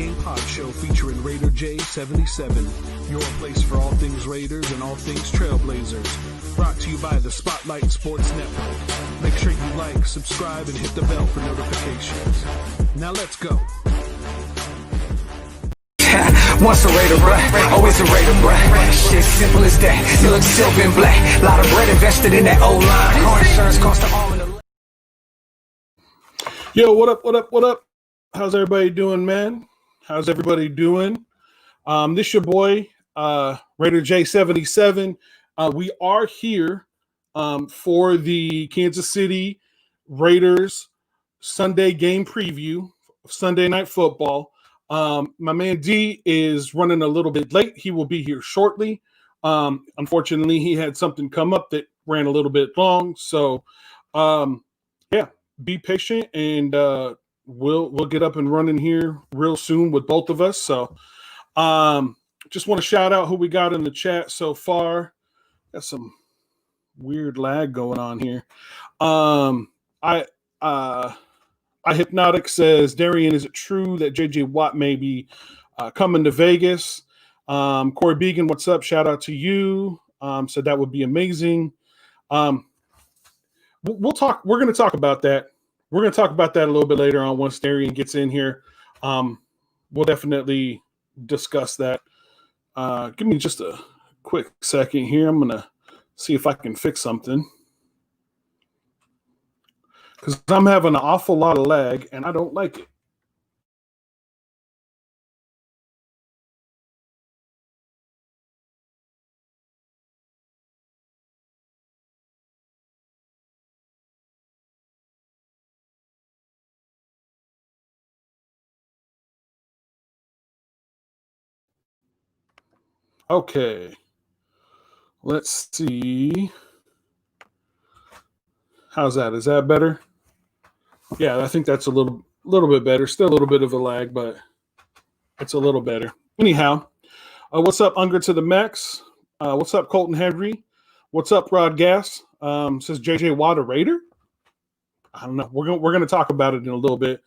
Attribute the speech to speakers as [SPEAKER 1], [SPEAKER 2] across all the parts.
[SPEAKER 1] Game Pod Show featuring Raider J77, your place for all things Raiders and all things Trailblazers. Brought to you by the Spotlight Sports Network. Make sure you like, subscribe, and hit the bell for notifications. Now let's go.
[SPEAKER 2] Once a Raider, bruh, always a Raider, bruh. Shit, simple as that. You look silver and black. Lot of bread invested in that old line. Car insurance cost the arm and the...
[SPEAKER 3] Yo, what up, what up, what up? How's everybody doing, man? How's everybody doing? This your boy, Raider J77. We are here for the Kansas City Raiders Sunday game preview of Sunday Night Football. My man D is running a little bit late. He will be here shortly. Unfortunately, he had something come up that ran a little bit long. So, yeah, be patient, and we'll get up and running here real soon with both of us. So, just want to shout out who we got in the chat so far. Got some weird lag going on here. Hypnotic says, Darian, is it true that J.J. Watt may be coming to Vegas? Corey Began, what's up? Shout out to you. So that would be amazing. We'll talk. We're going to talk about that. We're going to talk about that a little bit later on once Darian gets in here. We'll definitely discuss that. Give me just a quick second here. I'm going to see if I can fix something, because I'm having an awful lot of lag, and I don't like it. Okay. Let's see. How's that? Is that better? Yeah, I think that's a little bit better. Still a little bit of a lag, but it's a little better. Anyhow, what's up, Unger to the Max? What's up, Colton Henry? What's up, Rod Gas? Says JJ Watt a Raider? I don't know. We're gonna talk about it in a little bit.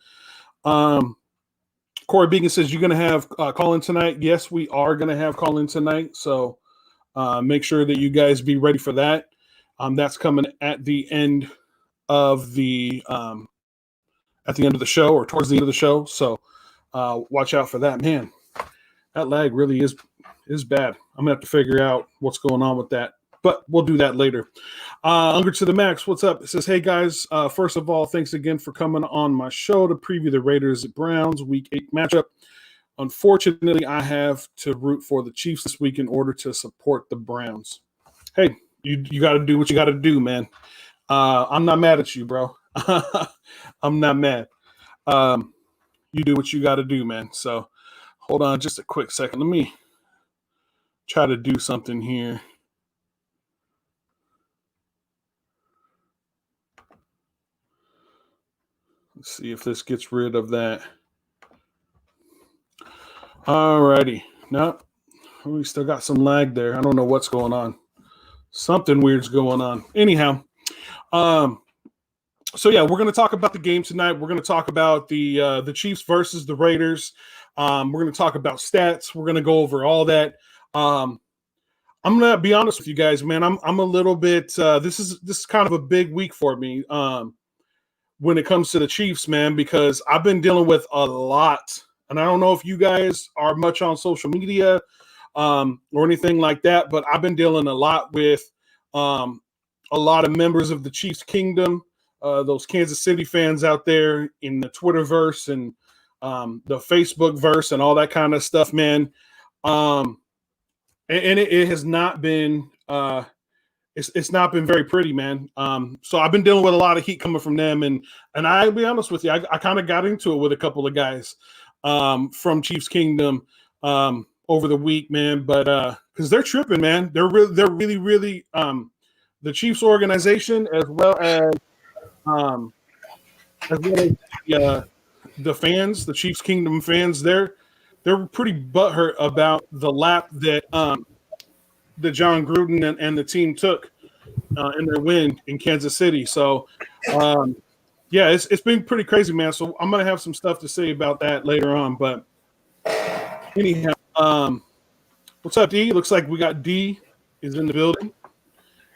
[SPEAKER 3] Corey Began says, you're gonna have call in tonight. Yes, we are gonna have call in tonight. So make sure that you guys be ready for that. That's coming at the end of the show, or towards the end of the show. So watch out for that. Man, that lag really is bad. I'm gonna have to figure out what's going on with that, but we'll do that later. Unger to the Max, what's up? It says, hey guys, first of all, thanks again for coming on my show to preview the Raiders at Browns Week 8 matchup. Unfortunately, I have to root for the Chiefs this week in order to support the Browns. Hey, you got to do what you got to do, man. I'm not mad at you, bro. I'm not mad. You do what you got to do, man. So hold on just a quick second. Let me try to do something here. Let's see if this gets rid of that. Alrighty. No, we still got some lag there. I don't know what's going on. Something weird's going on. Anyhow, so yeah, we're going to talk about the game tonight. We're going to talk about the Chiefs versus the Raiders. We're going to talk about stats. We're going to go over all that. I'm going to be honest with you guys, man. I'm a little bit. This is kind of a big week for me when it comes to the Chiefs, man, because I've been dealing with a lot, and I don't know if you guys are much on social media or anything like that, but I've been dealing a lot with a lot of members of the Chiefs Kingdom. Those Kansas City fans out there in the Twitterverse and the Facebook verse and all that kind of stuff, man. And it has not been it's not been very pretty, man. So I've been dealing with a lot of heat coming from them, and I'll be honest with you, I kind of got into it with a couple of guys from Chiefs Kingdom over the week, man. But because they're tripping, man. They're really the Chiefs organization, as well as the fans, the Chiefs Kingdom fans, they're pretty butthurt about the lap that John Gruden and the team took in their win in Kansas City. So, yeah, it's been pretty crazy, man. So I'm gonna have some stuff to say about that later on. But Anyhow, what's up, D? Looks like we got D is in the building.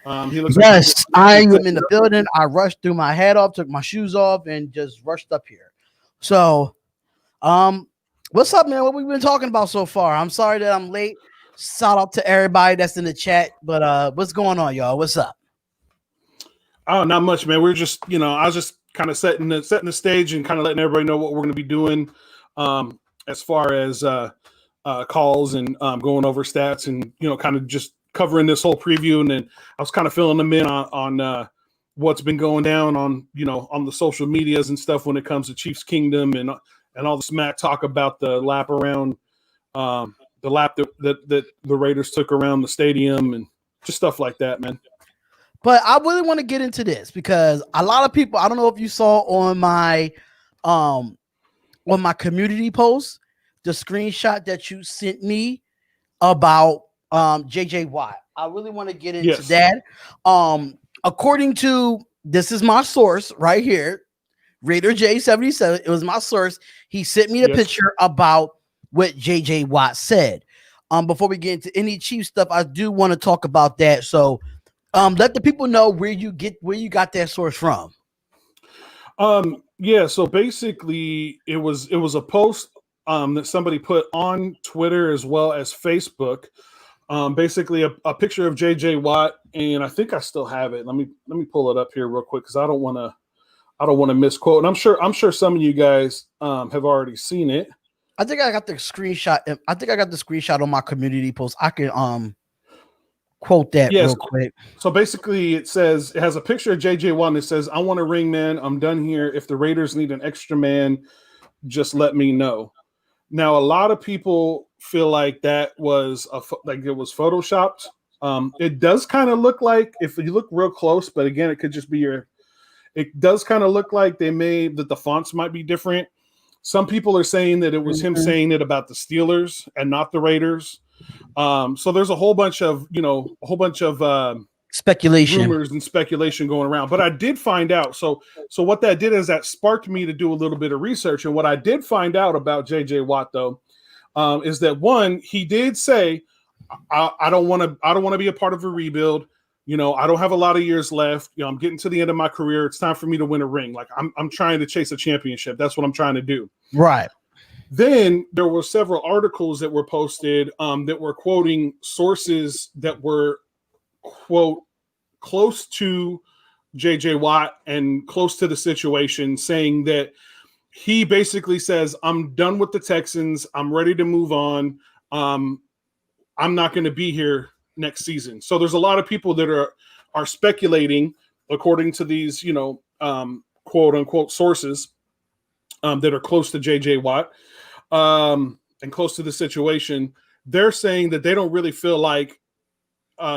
[SPEAKER 3] He looks
[SPEAKER 4] Yes,
[SPEAKER 3] like
[SPEAKER 4] I am in the building. I rushed, threw my hat off, took my shoes off, and just rushed up here. So, what's up, man? What we been talking about so far? I'm sorry that I'm late. Shout out to everybody that's in the chat. But what's going on, y'all? What's up?
[SPEAKER 3] Oh, not much, man. We're just, I was just kind of setting the stage and kind of letting everybody know what we're going to be doing, as far as calls and going over stats and kind of just covering this whole preview. And then I was kind of filling them in on what's been going down on on the social medias and stuff when it comes to Chiefs Kingdom and all the smack talk about the lap around the lap that the Raiders took around the stadium and just stuff like that, man.
[SPEAKER 4] But I really want to get into this because a lot of people, I don't know if you saw on my community post, the screenshot that you sent me about JJ Watt. I really want to get into that. According to, this is my source right here, Raider J77, it was my source. He sent me the picture about what JJ Watt said. Before we get into any Chiefs stuff, I do want to talk about that. So let the people know where you got that source from.
[SPEAKER 3] So basically it was a post that somebody put on Twitter as well as Facebook. Basically a picture of JJ Watt, and I think I still have it. Let me pull it up here real quick because I don't want to misquote. And I'm sure some of you guys have already seen it.
[SPEAKER 4] I think I got the screenshot. I think I got the screenshot on my community post. I can quote that real quick.
[SPEAKER 3] So basically it has a picture of JJ Watt and it says, "I want a ring, man. I'm done here. If the Raiders need an extra man, just let me know." Now, a lot of people feel like that was it was photoshopped. It does kind of look like, if you look real close, but again, it could just be it does kind of look like that the fonts might be different. Some people are saying that it was him saying it about the Steelers and not the Raiders. So there's a whole bunch of
[SPEAKER 4] speculation,
[SPEAKER 3] rumors and speculation going around. But I did find out. So what that did is that sparked me to do a little bit of research. And what I did find out about JJ Watt, though, is that one, he did say, I don't want to be a part of a rebuild. I don't have a lot of years left. I'm getting to the end of my career. It's time for me to win a ring. Like I'm trying to chase a championship. That's what I'm trying to do.
[SPEAKER 4] Right.
[SPEAKER 3] Then there were several articles that were posted that were quoting sources that were, quote, close to JJ Watt and close to the situation, saying that he basically says, "I'm done with the Texans. I'm ready to move on. I'm not going to be here next season." So there's a lot of people that are speculating, according to these, quote unquote sources that are close to JJ Watt and close to the situation. They're saying that they don't really feel like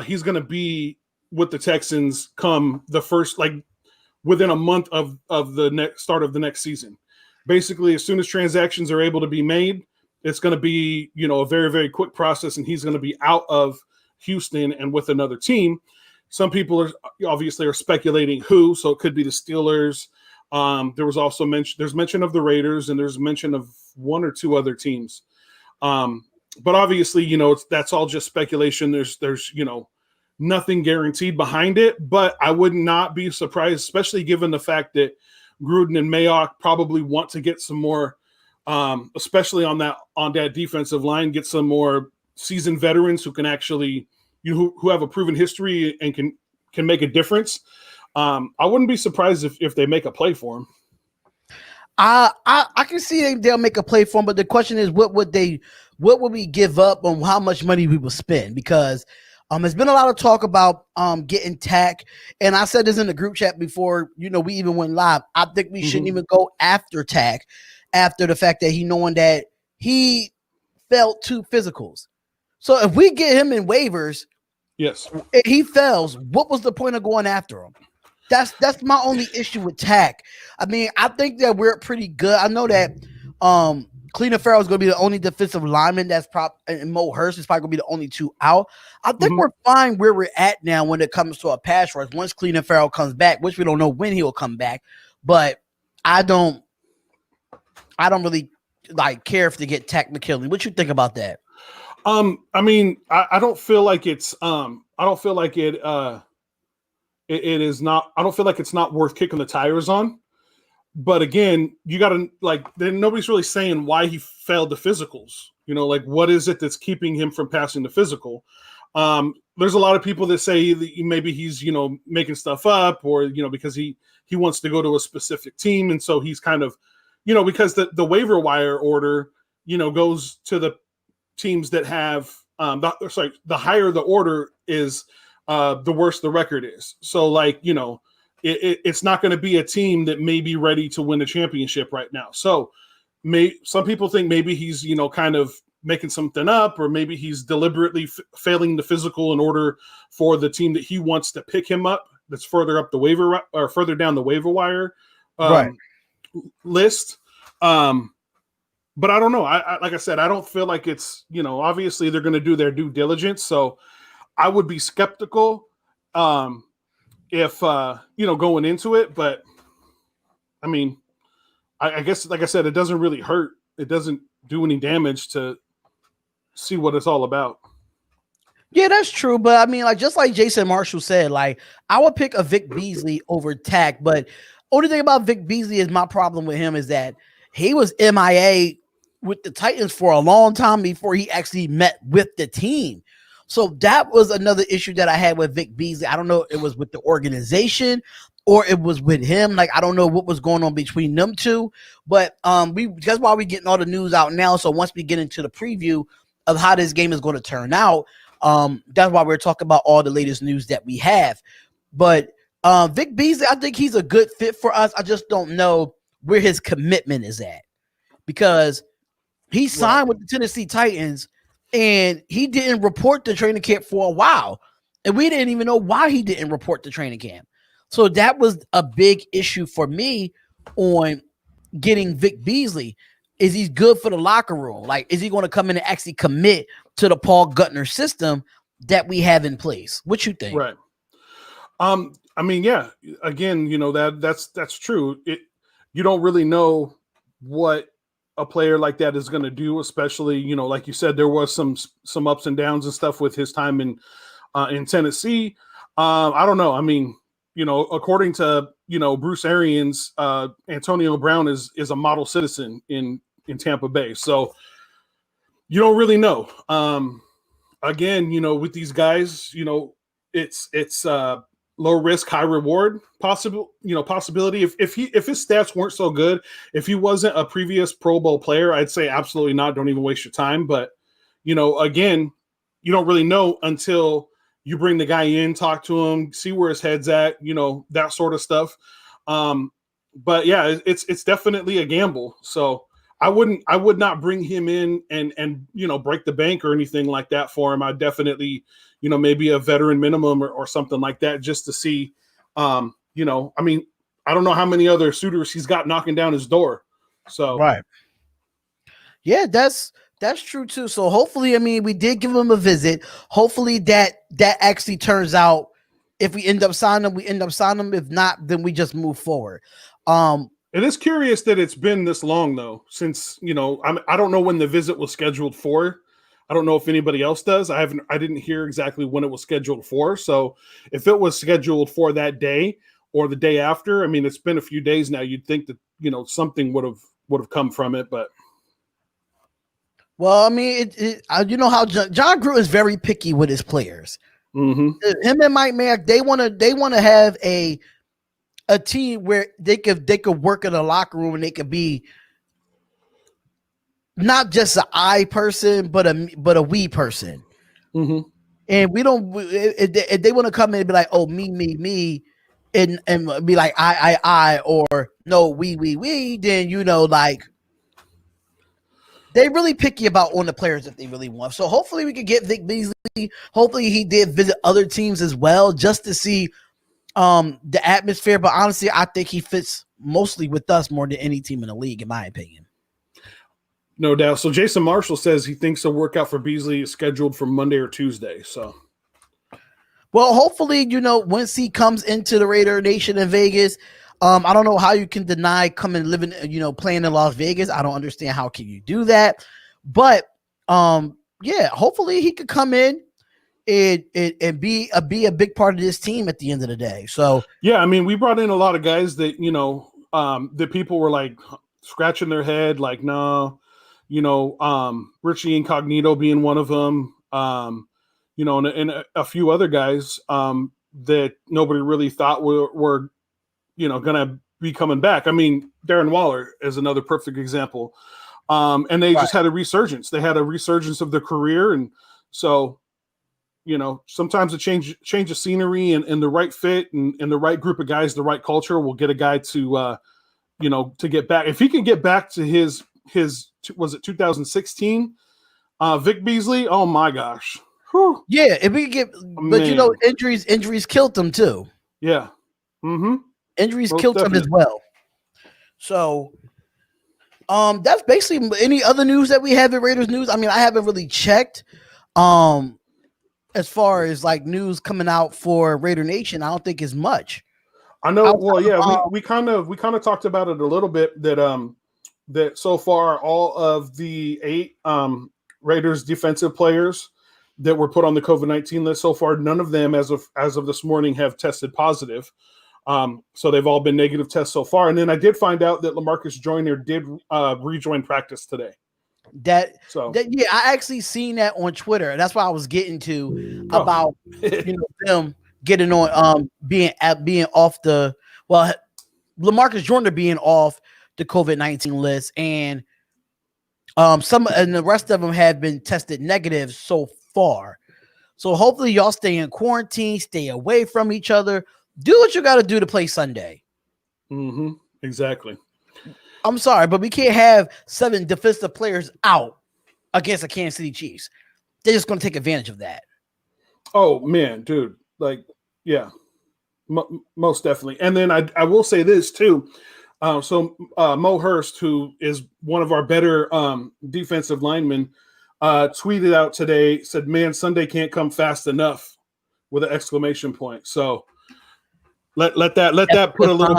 [SPEAKER 3] he's going to be with the Texans come the first, within a month of the next start of the next season. Basically, as soon as transactions are able to be made, it's going to be, a very, very quick process, and he's going to be out of Houston and with another team. Some people are speculating who, so it could be the Steelers. There was also there's mention of the Raiders, and there's mention of one or two other teams. But obviously, that's all just speculation. There's nothing guaranteed behind it, but I would not be surprised, especially given the fact that Gruden and Mayock probably want to get some more, especially on that defensive line, get some more seasoned veterans who can actually, who have a proven history and can make a difference. I wouldn't be surprised if they make a play for him.
[SPEAKER 4] I can see they'll make a play for him, but the question is, what would we give up on how much money we will spend? Because there's been a lot of talk about getting Tack, and I said this in the group chat before, we even went live. I think we shouldn't even go after Tack after the fact that knowing that he failed 2 physicals. So if we get him in waivers,
[SPEAKER 3] yes,
[SPEAKER 4] if he fails, what was the point of going after him? That's my only issue with Tack. I mean, I think that we're pretty good. I know that Cleveland Farrell is going to be the only defensive lineman and Mo Hurst is probably going to be the only 2 out. I think we're fine where we're at now when it comes to a pass rush. Once Cleveland Farrell comes back, which we don't know when he'll come back, but I don't really like care if they get Takk McKinley. What you think about that?
[SPEAKER 3] I mean, I don't feel like it's I don't feel like it is not, I don't feel like it's not worth kicking the tires on. But again, you got to, like, then nobody's really saying why he failed the physicals. You know, like, what is it that's keeping him from passing the physical? There's a lot of people that say that maybe he's, you know, making stuff up, or, you know, because he wants to go to a specific team. And so he's kind of, you know, because the waiver wire order, you know, goes to the teams that have, the higher the order is, the worse the record is. So, like, you know, it's not going to be a team that may be ready to win a championship right now. So some people think maybe he's, you know, kind of making something up, or maybe he's deliberately failing the physical in order for the team that he wants to pick him up, that's further up the waiver, or further down the waiver wire list. But I don't know. I like I said, I don't feel like it's, you know, obviously they're going to do their due diligence. So I would be skeptical if you know, going into it. But I mean, I guess, like I said, it doesn't really hurt. It doesn't do any damage to see what it's all about.
[SPEAKER 4] Yeah, that's true. But I mean, like, just like Jason Marshall said, like, I would pick a Vic Beasley over Takk. But only thing about Vic Beasley is, my problem with him is that he was MIA with the Titans for a long time before he actually met with the team. So that was another issue that I had with Vic Beasley. I don't know if it was with the organization or it was with him. Like, I don't know what was going on between them two. But that's why we're getting all the news out now. So once we get into the preview of how this game is going to turn out, that's why we're talking about all the latest news that we have. But Vic Beasley, I think he's a good fit for us. I just don't know where his commitment is at, because he signed with the Tennessee Titans and he didn't report to training camp for a while. And we didn't even know why he didn't report to training camp. So that was a big issue for me on getting Vic Beasley. Is he good for the locker room? Like, is he going to come in and actually commit to the Paul Guttner system that we have in place? What you think?
[SPEAKER 3] Right. I mean, yeah, again, you know, that's true. You don't really know what a player like that is going to do, especially, you know, like you said, there was some ups and downs and stuff with his time in Tennessee. I don't know. I mean, you know, according to, you know, Bruce Arians, Antonio Brown is a model citizen in Tampa Bay. So you don't really know. Again, you know, with these guys, you know, it's low risk, high reward possibility. If his stats weren't so good, if he wasn't a previous Pro Bowl player, I'd say absolutely not. Don't even waste your time. But, you know, again, you don't really know until you bring the guy in, talk to him, see where his head's at, you know, that sort of stuff. But yeah, it's definitely a gamble. So I would not bring him in and you know, break the bank or anything like that for him. I'd definitely, you know, maybe a veteran minimum or something like that, just to see, you know, I mean, I don't know how many other suitors he's got knocking down his door. So,
[SPEAKER 4] right. Yeah, that's true too. So hopefully, I mean, we did give him a visit. Hopefully that actually turns out. If we end up signing him, we end up signing him. If not, then we just move forward.
[SPEAKER 3] It is curious that it's been this long, though, since, you know, I don't know when the visit was scheduled for. I don't know if anybody else does. I didn't hear exactly when it was scheduled for. So if it was scheduled for that day or the day after, I mean, it's been a few days now. You'd think that, you know, something would have come from it, but.
[SPEAKER 4] Well, I mean, you know how John Gruden is very picky with his players.
[SPEAKER 3] Mm-hmm.
[SPEAKER 4] Him and Mike Mayock, they want to have a team where they could work in a locker room and they could be not just an I person, but a we person.
[SPEAKER 3] Mm-hmm.
[SPEAKER 4] And we don't. If they want to come in and be like, oh, me, and be like I, or no, we, then, you know, like, they really picky about on the players if they really want. So hopefully we can get Vic Beasley. Hopefully he did visit other teams as well, just to see the atmosphere. But honestly, I think he fits mostly with us more than any team in the league, in my opinion.
[SPEAKER 3] No doubt. So Jason Marshall says he thinks a workout for Beasley is scheduled for Monday or Tuesday. So,
[SPEAKER 4] well, hopefully, you know, once he comes into the Raider Nation in Vegas, I don't know how you can deny coming living, playing in Las Vegas. I don't understand how can you do that. But yeah, hopefully he could come in and be a big part of this team at the end of the day. So
[SPEAKER 3] yeah, I mean, we brought in a lot of guys that that people were like scratching their head, like no, Richie Incognito being one of them, and a few other guys that nobody really thought were gonna be coming back. I mean, Darren Waller is another perfect example. And they just had a resurgence. They had a resurgence of their career. And so, sometimes a change of scenery and the right fit and the right group of guys, the right culture will get a guy to, to get back. If he can get back to his was it 2016, Vic Beasley? Oh my gosh. Whew.
[SPEAKER 4] Yeah, if we get, but injuries killed them too.
[SPEAKER 3] Yeah. Mm-hmm.
[SPEAKER 4] Injuries killed them as well. So, that's basically any other news that we have in Raiders news. I mean, I haven't really checked, as far as like news coming out for Raider Nation. I don't think it's much.
[SPEAKER 3] I know. Well, yeah, we kind of talked about it a little bit that so far all of the 8 Raiders defensive players that were put on the COVID-19 list so far, none of them as of this morning have tested positive. So they've all been negative tests so far. And then I did find out that LaMarcus Joyner did rejoin practice today.
[SPEAKER 4] Yeah, I actually seen that on Twitter. That's why I was getting to about them getting on being off the LaMarcus Joyner being off the COVID-19 list, and the rest of them have been tested negative so far. So hopefully y'all stay in quarantine, stay away from each other. Do what you got to do to play Sunday.
[SPEAKER 3] Mm-hmm. Exactly.
[SPEAKER 4] I'm sorry, but we can't have 7 defensive players out against the Kansas City Chiefs. They're just going to take advantage of that.
[SPEAKER 3] Oh, man, dude. Like, yeah, most definitely. And then I will say this, too. Mo Hurst, who is one of our better defensive linemen, tweeted out today, said, man, Sunday can't come fast enough with an exclamation point. So, let that put a little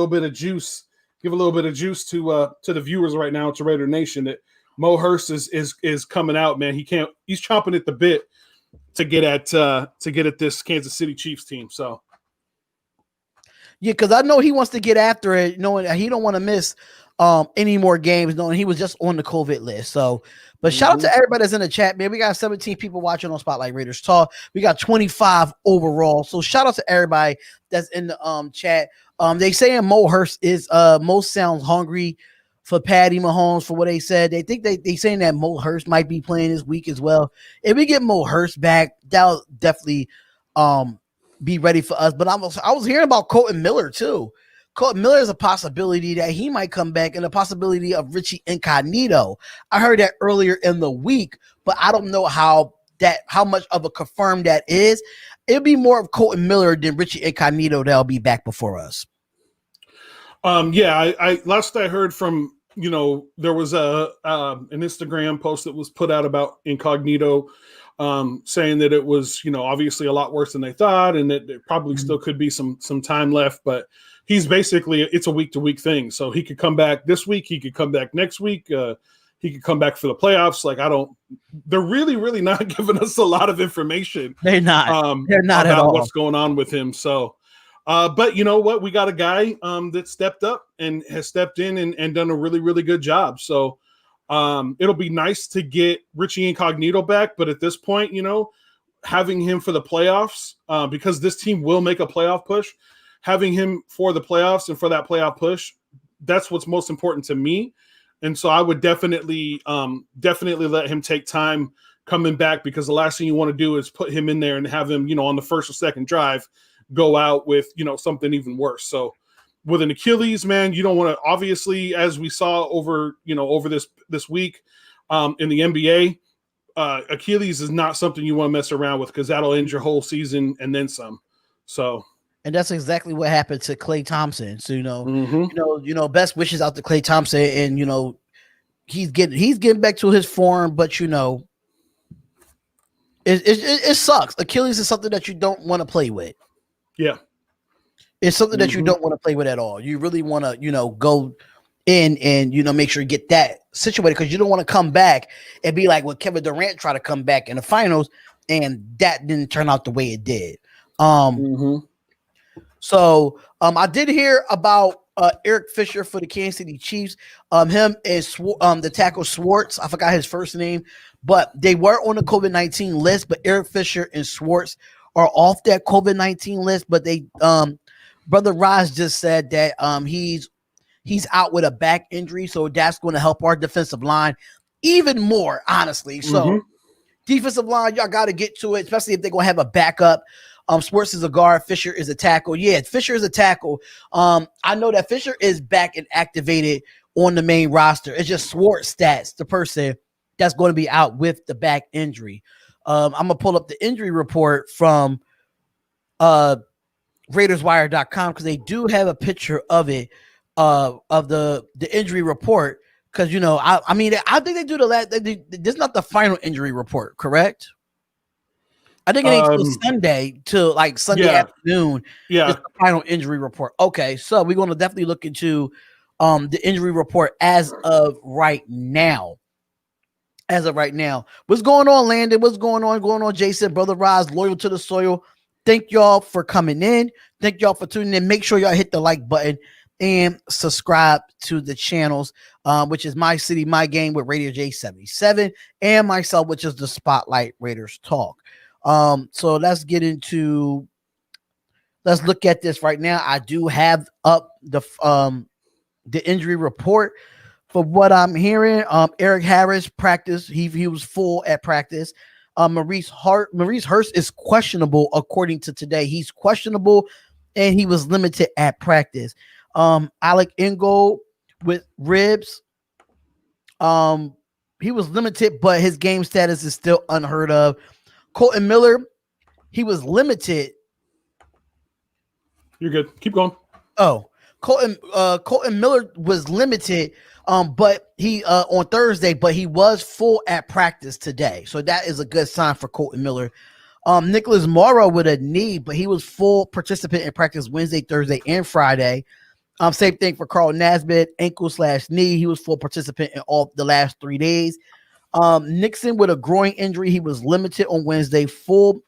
[SPEAKER 3] bit of juice, give a little bit of juice to the viewers right now, to Raider Nation, that Mo Hurst is coming out, man. He's chomping at the bit to get at this Kansas City Chiefs team. So
[SPEAKER 4] yeah, because I know he wants to get after it, knowing that he don't want to miss any more games, knowing he was just on the COVID list. So, but shout out to everybody that's in the chat, man. We got 17 people watching on Spotlight Raiders Talk. We got 25 overall. So shout out to everybody that's in the chat. They saying Mo Hurst is most sounds hungry for Patty Mahomes, for what they said. They think they saying that Mo Hurst might be playing this week as well. If we get Mo Hurst back, that'll definitely be ready for us. But I was hearing about Colton Miller too. Colton Miller is a possibility that he might come back, and a possibility of Richie Incognito. I heard that earlier in the week, but I don't know how much of a confirm that is. It'll be more of Colton Miller than Richie Incognito that'll be back before us.
[SPEAKER 3] I last I heard from, there was an Instagram post that was put out about Incognito, saying that it was, obviously a lot worse than they thought, and that there probably still could be some time left, but he's basically, it's a week-to-week thing. So he could come back this week. He could come back next week. He could come back for the playoffs. Like, they're really, really not giving us a lot of information.
[SPEAKER 4] They're not. They're not
[SPEAKER 3] about
[SPEAKER 4] at all.
[SPEAKER 3] What's going on with him. So, but you know what? We got a guy that stepped up and has stepped in and done a really, really good job. So it'll be nice to get Richie Incognito back. But at this point, having him for the playoffs, because this team will make a playoff push, having him for the playoffs and for that playoff push, that's what's most important to me. And so I would definitely let him take time coming back, because the last thing you want to do is put him in there and have him, on the first or second drive, go out with, something even worse. So with an Achilles, man, you don't want to, obviously, as we saw over this week in the NBA, Achilles is not something you want to mess around with, because that'll end your whole season and then some. So.
[SPEAKER 4] And that's exactly what happened to Klay Thompson. So, best wishes out to Klay Thompson, and he's getting back to his form, but it sucks. Achilles is something that you don't want to play with.
[SPEAKER 3] Yeah.
[SPEAKER 4] It's something that you don't want to play with at all. You really want to, go in and, make sure you get that situated, because you don't want to come back and be like, well, Kevin Durant tried to come back in the finals and that didn't turn out the way it did. So I did hear about Eric Fisher for the Kansas City Chiefs. Him and the tackle Schwartz, I forgot his first name, but they were on the COVID-19 list. But Eric Fisher and Schwartz are off that COVID-19 list. But they, Brother Raj just said that he's out with a back injury, so that's going to help our defensive line even more, honestly. So defensive line, y'all got to get to it, especially if they're going to have a backup. Schwartz is a guard. Fisher is a tackle. Yeah, Fisher is a tackle. I know that Fisher is back and activated on the main roster. It's just Schwartz stats, the person that's going to be out with the back injury. I'm going to pull up the injury report from RaidersWire.com, because they do have a picture of it, of the injury report. Because, I think they do this is not the final injury report, correct? I think it ain't till Sunday, till like Sunday afternoon.
[SPEAKER 3] Yeah,
[SPEAKER 4] it's the final injury report. Okay, so we're going to definitely look into the injury report as of right now. What's going on, Landon? What's going on, Jason? Brother Roz, loyal to the soil. Thank y'all for coming in. Thank y'all for tuning in. Make sure y'all hit the like button and subscribe to the channels, which is My City, My Game with Radio J77, and myself, which is the Spotlight Raiders Talk. So let's look at this right now. I do have up the injury report. For what I'm hearing, Eric Harris practiced. He was full at practice. Maurice Hurst is questionable according to today. He's questionable and he was limited at practice. Alec Ingold with ribs. He was limited, but his game status is still unheard of. Colton Miller, he was limited.
[SPEAKER 3] You're good. Keep going.
[SPEAKER 4] Oh, Colton Miller was limited, but he on Thursday, but he was full at practice today. So that is a good sign for Colton Miller. Nicholas Morrow with a knee, but he was full participant in practice Wednesday, Thursday, and Friday. Same thing for Carl Nasbitt, ankle/knee. He was full participant in all the last 3 days. Nixon with a groin injury. He was limited on Wednesday, full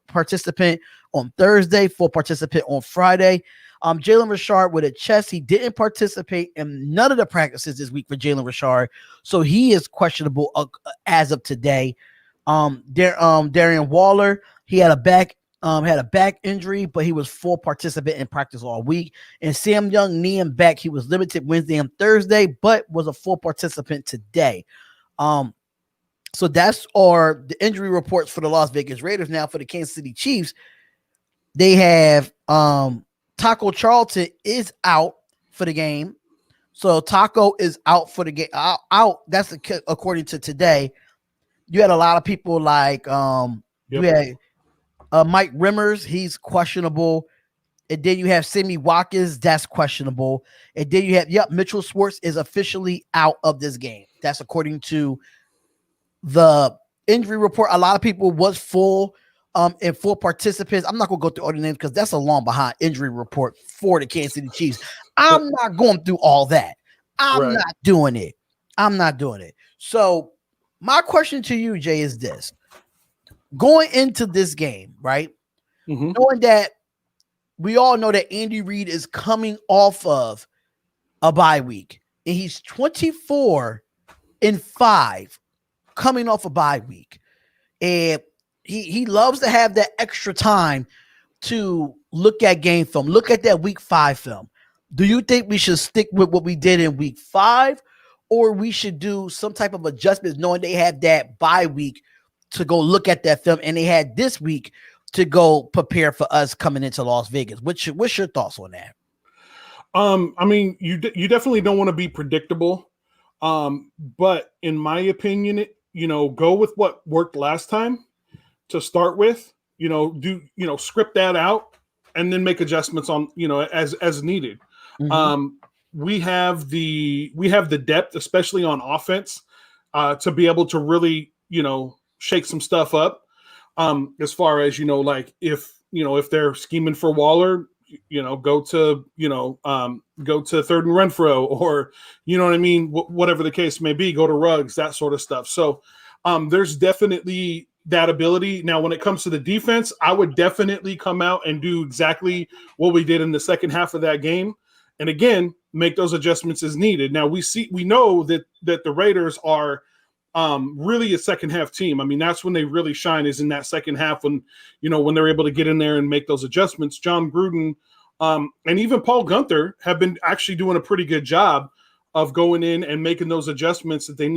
[SPEAKER 4] participant on Thursday, full participant on Friday. Jalen Richard with a chest. He didn't participate in none of the practices this week for Jalen Richard, so he is questionable as of today. Darian Waller, he had a back injury, but he was full participant in practice all week. And Sam Young, knee and back, he was limited Wednesday and Thursday, but was a full participant today. So that's the injury reports for the Las Vegas Raiders. Now for the Kansas City Chiefs, they have Taco Charlton is out for the game. So Taco is out for the game. Out. That's according to today. You had a lot of people like you had Mike Rimmers, he's questionable. And then you have Sammy Watkins, that's questionable. And then you have Mitchell Schwartz is officially out of this game. That's according to the injury report. A lot of people was full and full participants. I'm not gonna go through all the names because that's a long behind injury report for the Kansas City Chiefs. I'm not going through all that. I'm not doing it. So my question to you, Jay, is this: going into this game, right? Knowing that we all know that Andy Reid is coming off of a bye week, and he's 24-5 coming off a bye week, and he loves to have that extra time to look at game film, look at that week 5 film. Do you think we should stick with what we did in week 5, or we should do some type of adjustments, knowing they had that bye week to go look at that film, and they had this week to go prepare for us coming into Las Vegas? What's your thoughts on that?
[SPEAKER 3] I mean, you definitely don't want to be predictable, but in my opinion, go with what worked last time to start with. Script that out and then make adjustments on as needed. We have the depth, especially on offense, to be able to really shake some stuff up. As far as if they're scheming for Waller, go to Third and Renfro, or what I mean, whatever the case may be, go to Ruggs, that sort of stuff. So there's definitely that ability. Now, when it comes to the defense, I would definitely come out and do exactly what we did in the second half of that game, and again, make those adjustments as needed. Now we know that the Raiders are really a second half team. I mean, that's when they really shine, is in that second half, when they're able to get in there and make those adjustments. John Gruden and even Paul Gunther have been actually doing a pretty good job of going in and making those adjustments that they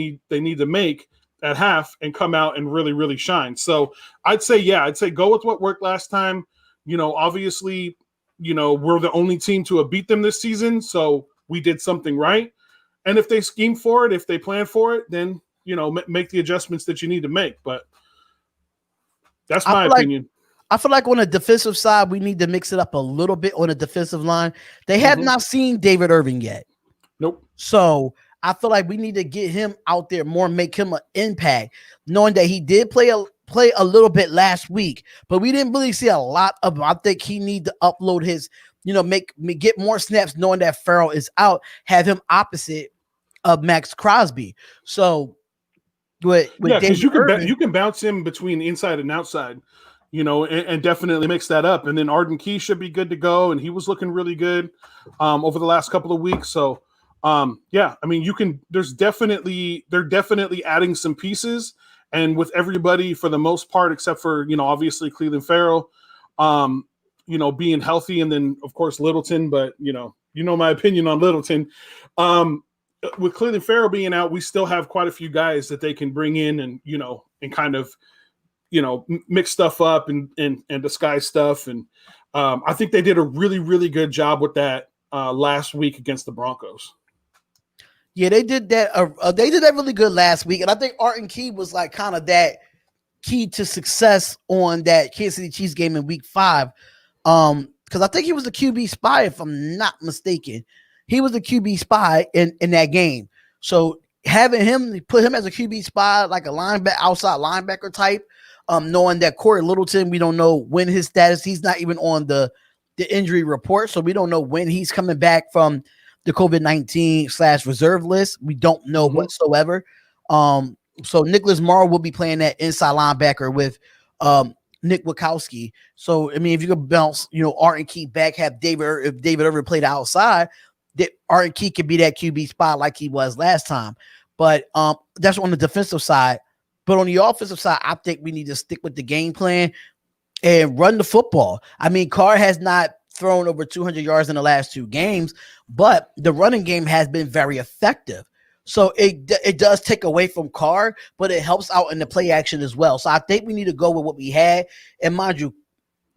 [SPEAKER 3] need to make at half and come out and really, really shine. So I'd say go with what worked last time. Obviously, we're the only team to have beat them this season, so we did something right. And if they scheme for it, if they plan for it, then make the adjustments that you need to make. But that's my opinion.
[SPEAKER 4] I feel like on the defensive side, we need to mix it up a little bit on the defensive line. They have not seen David Irving yet.
[SPEAKER 3] Nope.
[SPEAKER 4] So I feel like we need to get him out there more, make him an impact, knowing that he did play a little bit last week, but we didn't really see a lot of him. I think he need to upload his, get more snaps, knowing that Farrell is out, have him opposite of Max Crosby. So
[SPEAKER 3] because you can bounce him between inside and outside, and definitely mix that up. And then Arden Key should be good to go, and he was looking really good over the last couple of weeks. So I mean, they're definitely adding some pieces, and with everybody for the most part, except for obviously Cleveland Farrell, being healthy, and then of course Littleton. But my opinion on Littleton. With Cleveland Farrell being out, we still have quite a few guys that they can bring in and kind of mix stuff up and disguise stuff. And I think they did a really, really good job with that last week against the Broncos.
[SPEAKER 4] Yeah, they did that. They did that really good last week, and I think Arden Key was like kind of that key to success on that Kansas City Chiefs game in Week 5. Because I think he was the QB spy, if I'm not mistaken. He was the QB spy in that game. So having him, put him as a QB spy, like a outside linebacker type, knowing that Corey Littleton, we don't know when his status. He's not even on the injury report, so we don't know when he's coming back from the COVID-19 /reserve list. We don't know whatsoever. So Nicholas Morrow will be playing that inside linebacker with Nick Wachowski. So I mean, if you could bounce, Arden Key back, have if David Irving played outside, that Arden Key could be that QB spot like he was last time. But that's on the defensive side. But on the offensive side, I think we need to stick with the game plan and run the football. I mean, Carr has not thrown over 200 yards in the last 2 games, but the running game has been very effective. So it does take away from Carr, but it helps out in the play action as well. So I think we need to go with what we had. And mind you,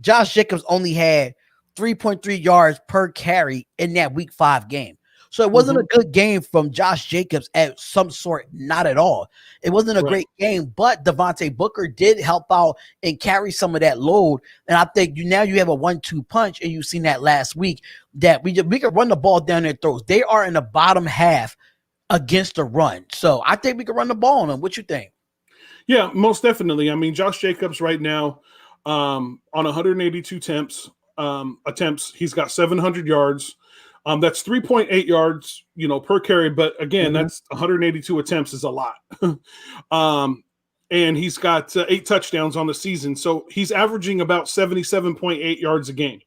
[SPEAKER 4] Josh Jacobs only had 3.3 yards per carry in that Week 5 game. So it wasn't a good game from Josh Jacobs at some sort, not at all. It wasn't a great game, but Devontae Booker did help out and carry some of that load. And I think you have a 1-2 punch, and you've seen that last week that we could run the ball down their throats. They are in the bottom half against the run. So I think we can run the ball on them. What you think?
[SPEAKER 3] Yeah, most definitely. I mean, Josh Jacobs right now on 182 attempts, he's got 700 yards. That's 3.8 yards, per carry. But again, that's 182 attempts is a lot. And he's got 8 touchdowns on the season. So he's averaging about 77.8 yards a game.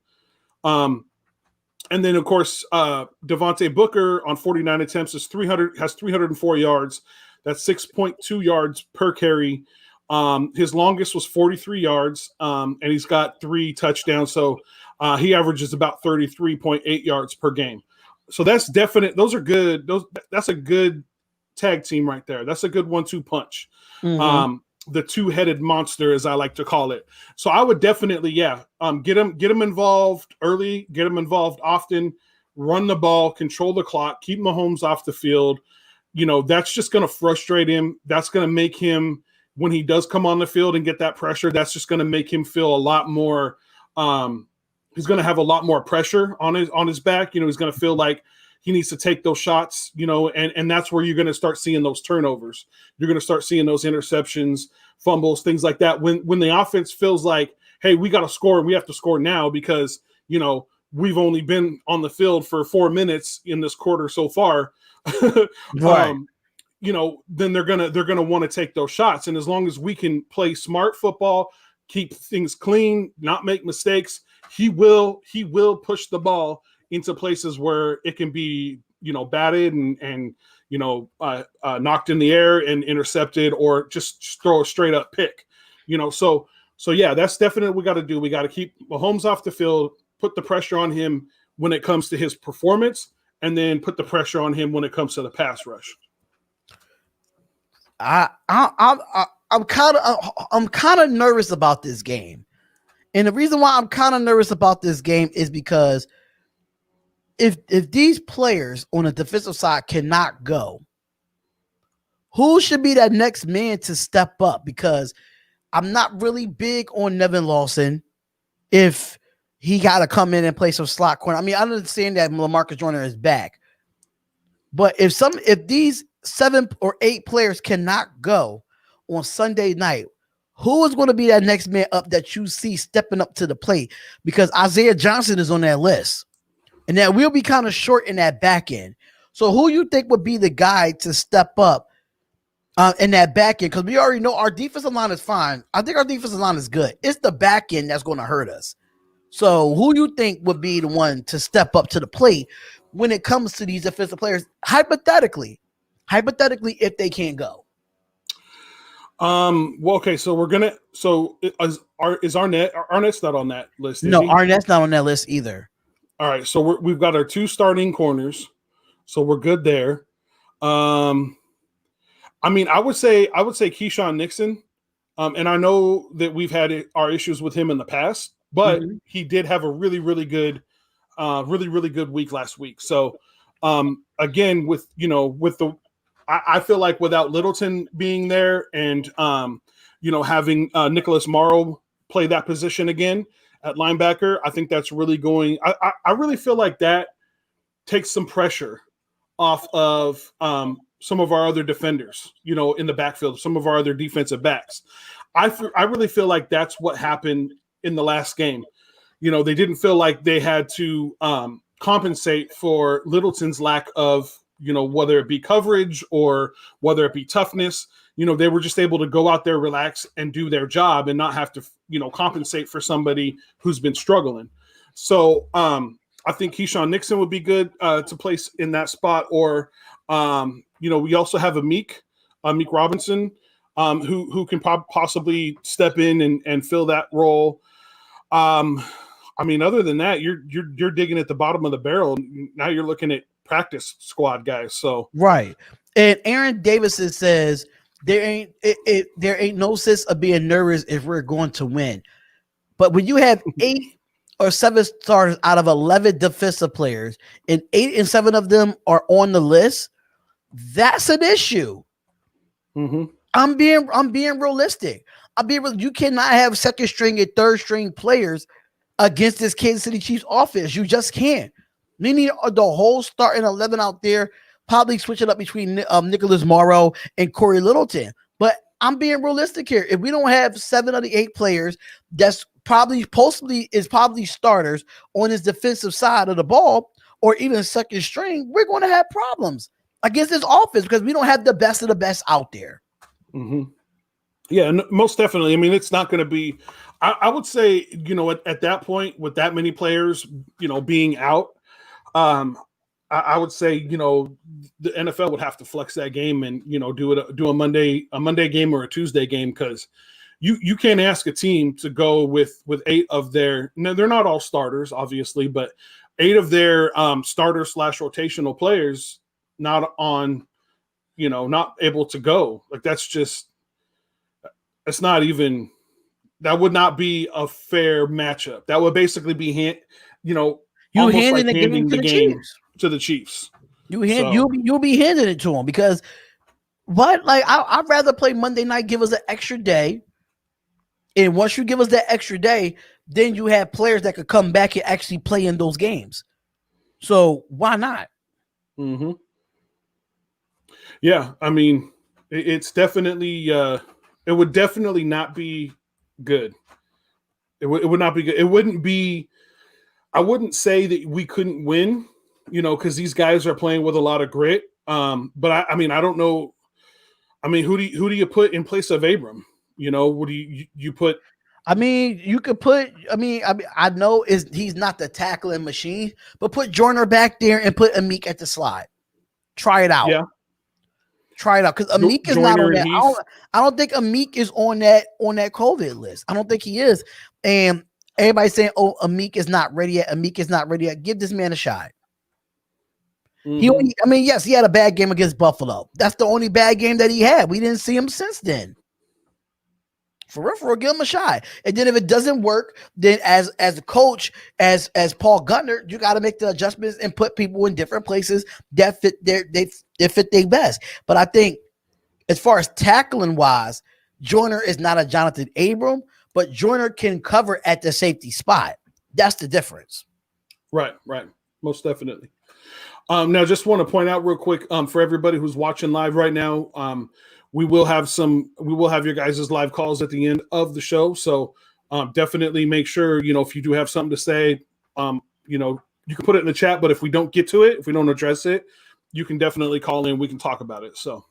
[SPEAKER 3] And then, of course, Devontae Booker on 49 attempts has 304 yards. That's 6.2 yards per carry. His longest was 43 yards, and he's got 3 touchdowns. So he averages about 33.8 yards per game. So that's definite. Those are good. That's a good tag team right there. That's a good 1-2 punch. The 2-headed monster, as I like to call it. So I would definitely, get him involved early, get him involved often, run the ball, control the clock, keep Mahomes off the field. That's just going to frustrate him. That's going to make him, when he does come on the field and get that pressure, that's just going to make him feel a lot more. He's going to have a lot more pressure on his back. He's going to feel like he needs to take those shots, and that's where you're going to start seeing those turnovers. You're going to start seeing those interceptions, fumbles, things like that. When the offense feels like, hey, we got to score and we have to score now because, we've only been on the field for 4 minutes in this quarter so far.
[SPEAKER 4] Right.
[SPEAKER 3] Then they're gonna want to take those shots. And as long as we can play smart football, keep things clean, not make mistakes, he will push the ball into places where it can be, batted and knocked in the air and intercepted, or just throw a straight up pick. So yeah, that's definitely what we got to do. We got to keep Mahomes off the field, put the pressure on him when it comes to his performance, and then put the pressure on him when it comes to the pass rush.
[SPEAKER 4] I'm kind of nervous about this game, and the reason why I'm kind of nervous about this game is because if these players on the defensive side cannot go, who should be that next man to step up? Because I'm not really big on Nevin Lawson if he got to come in and play some slot corner. I mean, I understand that LaMarcus Joyner is back, but if these 7 or 8 players cannot go on Sunday night, who is going to be that next man up that you see stepping up to the plate? Because Isaiah Johnson is on that list, and that we'll be kind of short in that back end. So who you think would be the guy to step up in that back end? Because we already know our defensive line is fine. I think our defensive line is good. It's the back end that's going to hurt us. So who you think would be the one to step up to the plate when it comes to these defensive players, hypothetically, if they can't go?
[SPEAKER 3] Well, okay, so is Arnett's not on that list?
[SPEAKER 4] No, Arnett's not on that list either.
[SPEAKER 3] All right, so we've got our 2 starting corners, so we're good there. I mean, I would say Keyshawn Nixon, and I know that we've had our issues with him in the past, but he did have a really, really good week last week. So again, I feel like without Littleton being there and having Nicholas Morrow play that position again at linebacker, I think that's really going. I really feel like that takes some pressure off of some of our other defenders, in the backfield, some of our other defensive backs. I really feel like that's what happened in the last game. They didn't feel like they had to compensate for Littleton's lack of, whether it be coverage or whether it be toughness. They were just able to go out there, relax, and do their job and not have to, compensate for somebody who's been struggling. So I think Keyshawn Nixon would be good to place in that spot. Or, we also have Meek Robinson, who can possibly step in and fill that role. I mean, other than that, you're digging at the bottom of the barrel. Now you're looking at practice squad guys. So
[SPEAKER 4] right. And Aaron Davidson says there ain't no sense of being nervous if we're going to win. But when you have 8 or 7 starters out of 11 defensive players, and 8 and 7 of them are on the list, that's an issue.
[SPEAKER 3] Mm-hmm.
[SPEAKER 4] I'm being realistic. You cannot have second string and third string players against this Kansas City Chiefs offense. You just can't. We need the whole starting 11 out there, probably switch it up between Nicholas Morrow and Corey Littleton. But I'm being realistic here. If we don't have 7 of the 8 players that's probably starters on his defensive side of the ball, or even second string, we're going to have problems against this offense because we don't have the best of the best out there.
[SPEAKER 3] Mm-hmm. Yeah, most definitely. I mean, it's not going to be. I would say, at that point, with that many players, being out, I would say, the NFL would have to flex that game and do a Monday game or a Tuesday game, because you can't ask a team to go with 8 of their. No, they're not all starters, obviously, but 8 of their starter/rotational players not on, not able to go. Like it's not even. That would not be a fair matchup. That would basically be
[SPEAKER 4] you handing the game
[SPEAKER 3] to the Chiefs.
[SPEAKER 4] You'll be handing it to them, because what? Like I'd rather play Monday night. Give us an extra day, and once you give us that extra day, then you have players that could come back and actually play in those games. So why not?
[SPEAKER 3] Mm-hmm. Yeah, I mean, it's definitely. It would definitely not be good. It would not be good. It wouldn't be. I wouldn't say that we couldn't win, because these guys are playing with a lot of grit. But I mean, I don't know. I mean, who do you put in place of Abram? What do you put?
[SPEAKER 4] I mean, you could put. I know he's not the tackling machine, but put Joyner back there and put Amik at the slide. Try it out.
[SPEAKER 3] Yeah,
[SPEAKER 4] try it out because Amik is not on that. I don't think Amik is on that COVID list. I don't think he is. And everybody's saying, "Oh, Amik is not ready yet. Amik is not ready yet." Give this man a shot. Mm-hmm. Yes, he had a bad game against Buffalo. That's the only bad game that he had. We didn't see him since then. For real, give him a shot. And then if it doesn't work, then as a coach, as Paul Guttner, you got to make the adjustments and put people in different places that fit their best. But I think as far as tackling wise, Joyner is not a Jonathan Abram, but Joyner can cover at the safety spot. That's the difference.
[SPEAKER 3] Right. Most definitely. Now, just want to point out real quick for everybody who's watching live right now, we will have your guys' live calls at the end of the show. So definitely make sure, if you do have something to say, you can put it in the chat, but if we don't get to it, if we don't address it, you can definitely call in. We can talk about it. So.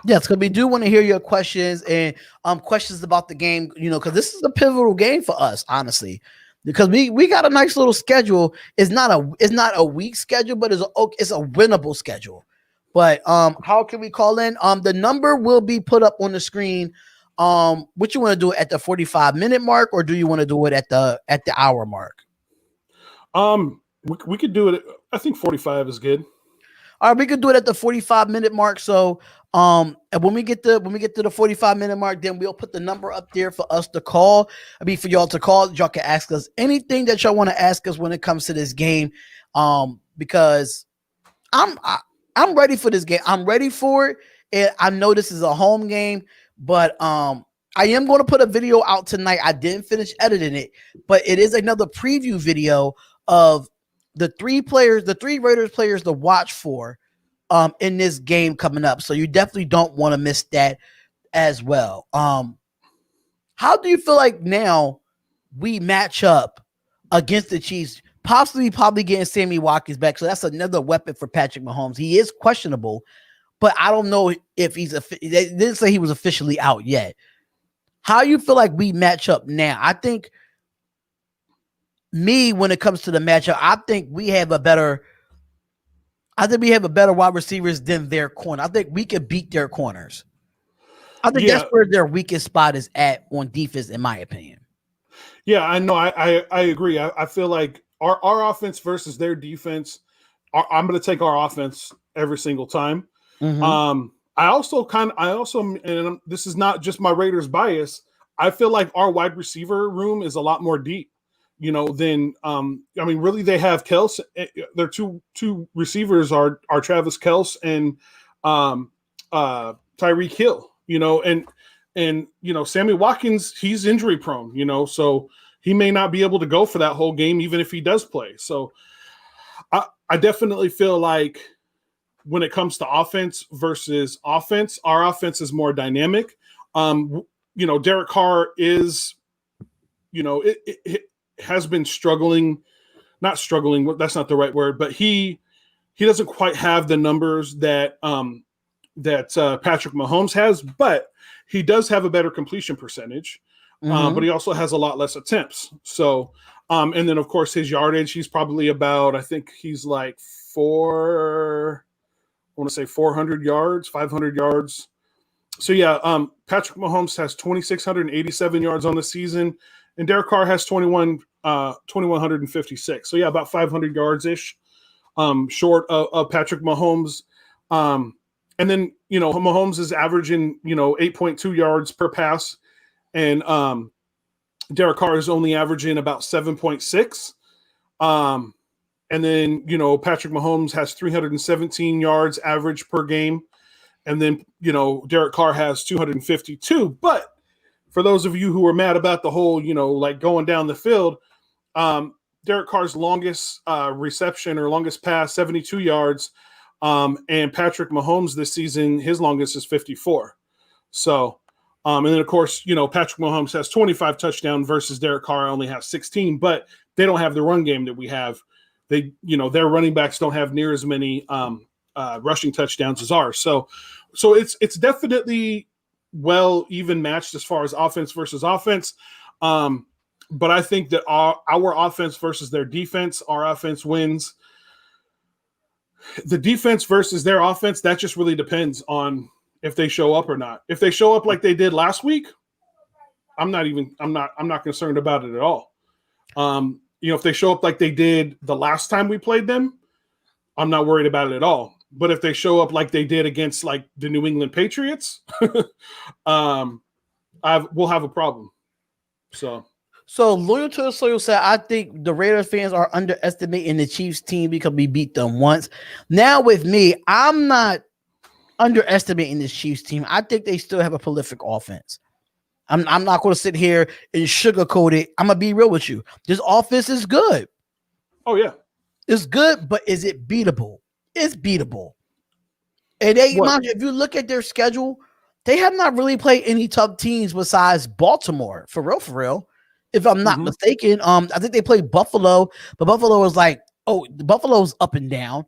[SPEAKER 4] Yes, because we do want to hear your questions and questions about the game, because this is a pivotal game for us, honestly. Because we got a nice little schedule. It's not a weak schedule, but it's a winnable schedule. But how can we call in? The number will be put up on the screen. What you want to do at the 45-minute mark, or do you want to do it at the hour mark?
[SPEAKER 3] We could do it. I think 45 is good.
[SPEAKER 4] All right, we could do it at the 45-minute mark. So and when we get to the 45-minute mark, then we'll put the number up there for us to call. For y'all to call. Y'all can ask us anything that y'all want to ask us when it comes to this game. Because I'm ready for this game. I'm ready for it. And I know this is a home game, but I am going to put a video out tonight. I didn't finish editing it, but it is another preview video of the three Raiders players to watch for in this game coming up. So you definitely don't want to miss that as well. How do you feel like now we match up against the Chiefs? Probably getting Sammy Watkins back. So that's another weapon for Patrick Mahomes. He is questionable, but I don't know if they didn't say he was officially out yet. How you feel like we match up now? I think when it comes to the matchup, I think we have a better wide receivers than their corner. I think we could beat their corners. I think that's where their weakest spot is at on defense, in my opinion.
[SPEAKER 3] Yeah, I know. I agree. I feel like our offense versus their defense, I'm going to take our offense every single time. Mm-hmm. I also, and this is not just my Raiders bias, I feel like our wide receiver room is a lot more deep, than really they have Kels. Their two receivers are Travis Kelce and Tyreek Hill, and Sammy Watkins, he's injury prone, so he may not be able to go for that whole game, even if he does play. So I definitely feel like when it comes to offense versus offense, our offense is more dynamic. Derek Carr is, it has been struggling, not struggling. That's not the right word, but he doesn't quite have the numbers that Patrick Mahomes has, but he does have a better completion percentage. Mm-hmm. But he also has a lot less attempts. So, and then of course his yardage, he's probably about, I think he's like 400 yards, 500 yards. So yeah, Patrick Mahomes has 2,687 yards on the season, and Derek Carr has 2,156. So yeah, about 500 yards ish, short of Patrick Mahomes. And then Mahomes is averaging 8.2 yards per pass. And Derek Carr is only averaging about 7.6. And then, Patrick Mahomes has 317 yards average per game. And then, Derek Carr has 252. But for those of you who are mad about the whole, like going down the field, Derek Carr's longest reception or longest pass, 72 yards. And Patrick Mahomes this season, his longest is 54. So, And then, of course, Patrick Mahomes has 25 touchdowns versus Derek Carr only has 16, but they don't have the run game that we have. They, their running backs don't have near as many rushing touchdowns as ours. So it's definitely well even matched as far as offense versus offense. But I think that our offense versus their defense, our offense wins. The defense versus their offense, that just really depends on if they show up or not. If they show up like they did last week, I'm not concerned about it at all. If they show up like they did the last time we played them, I'm not worried about it at all. But if they show up like they did against like the New England Patriots, we'll have a problem.
[SPEAKER 4] So Loyal to the Soil said, I think the Raiders fans are underestimating the Chiefs team because we beat them once. Now with me, I'm not underestimating this Chiefs team. I think they still have a prolific offense. I'm not going to sit here and sugarcoat it. I'm going to be real with you. This offense is good.
[SPEAKER 3] Oh, yeah.
[SPEAKER 4] It's good, but is it beatable? It's beatable. And if you look at their schedule, they have not really played any tough teams besides Baltimore, for real. If I'm not mistaken, I think they played Buffalo, but Buffalo was like, Buffalo's up and down.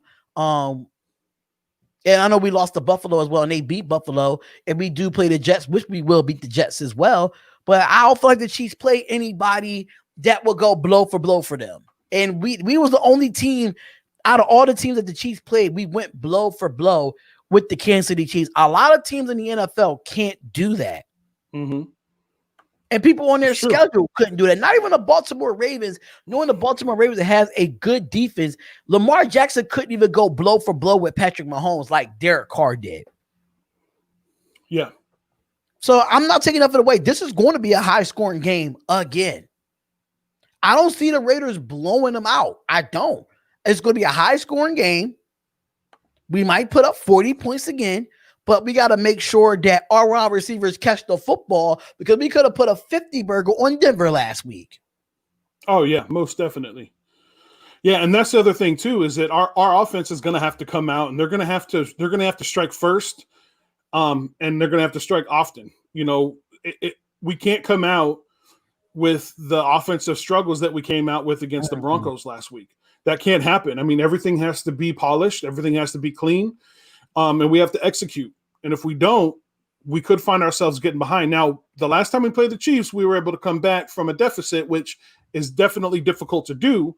[SPEAKER 4] And I know we lost to Buffalo as well, and they beat Buffalo, and we do play the Jets, which we will beat the Jets as well. But I don't feel like the Chiefs play anybody that will go blow for blow for them. And we was the only team out of all the teams that the Chiefs played, we went blow for blow with the Kansas City Chiefs. A lot of teams in the NFL can't do that.
[SPEAKER 3] Mm-hmm.
[SPEAKER 4] And people on their schedule couldn't do that. Not even the Baltimore Ravens, knowing the Baltimore Ravens has a good defense. Lamar Jackson couldn't even go blow for blow with Patrick Mahomes like Derek Carr did.
[SPEAKER 3] Yeah.
[SPEAKER 4] So I'm not taking nothing away. This is going to be a high-scoring game again. I don't see the Raiders blowing them out. I don't. It's going to be a high-scoring game. We might put up 40 points again. But we got to make sure that our wide receivers catch the football because we could have put a 50 burger on Denver last week.
[SPEAKER 3] Oh, yeah, most definitely. Yeah, and that's the other thing, too, is that our offense is going to have to come out, and they're going to have to strike first, and they're going to have to strike often. We can't come out with the offensive struggles that we came out with against the Broncos last week. That can't happen. I mean, everything has to be polished. Everything has to be clean. And we have to execute. And if we don't, we could find ourselves getting behind. Now, the last time we played the Chiefs, we were able to come back from a deficit, which is definitely difficult to do.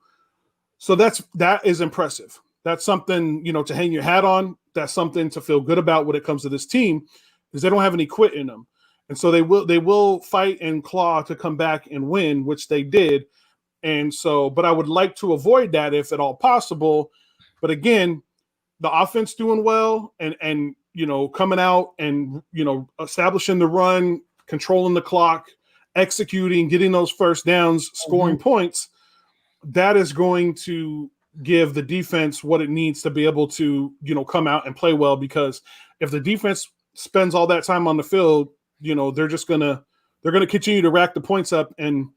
[SPEAKER 3] So that is impressive. That's something, to hang your hat on. That's something to feel good about when it comes to this team, because they don't have any quit in them. And so they will fight and claw to come back and win, which they did. And so, but I would like to avoid that if at all possible. But again, the offense doing well and coming out and establishing the run, controlling the clock, executing, getting those first downs, scoring points, that is going to give the defense what it needs to be able to come out and play well. Because if the defense spends all that time on the field, they're gonna continue to rack the points up, and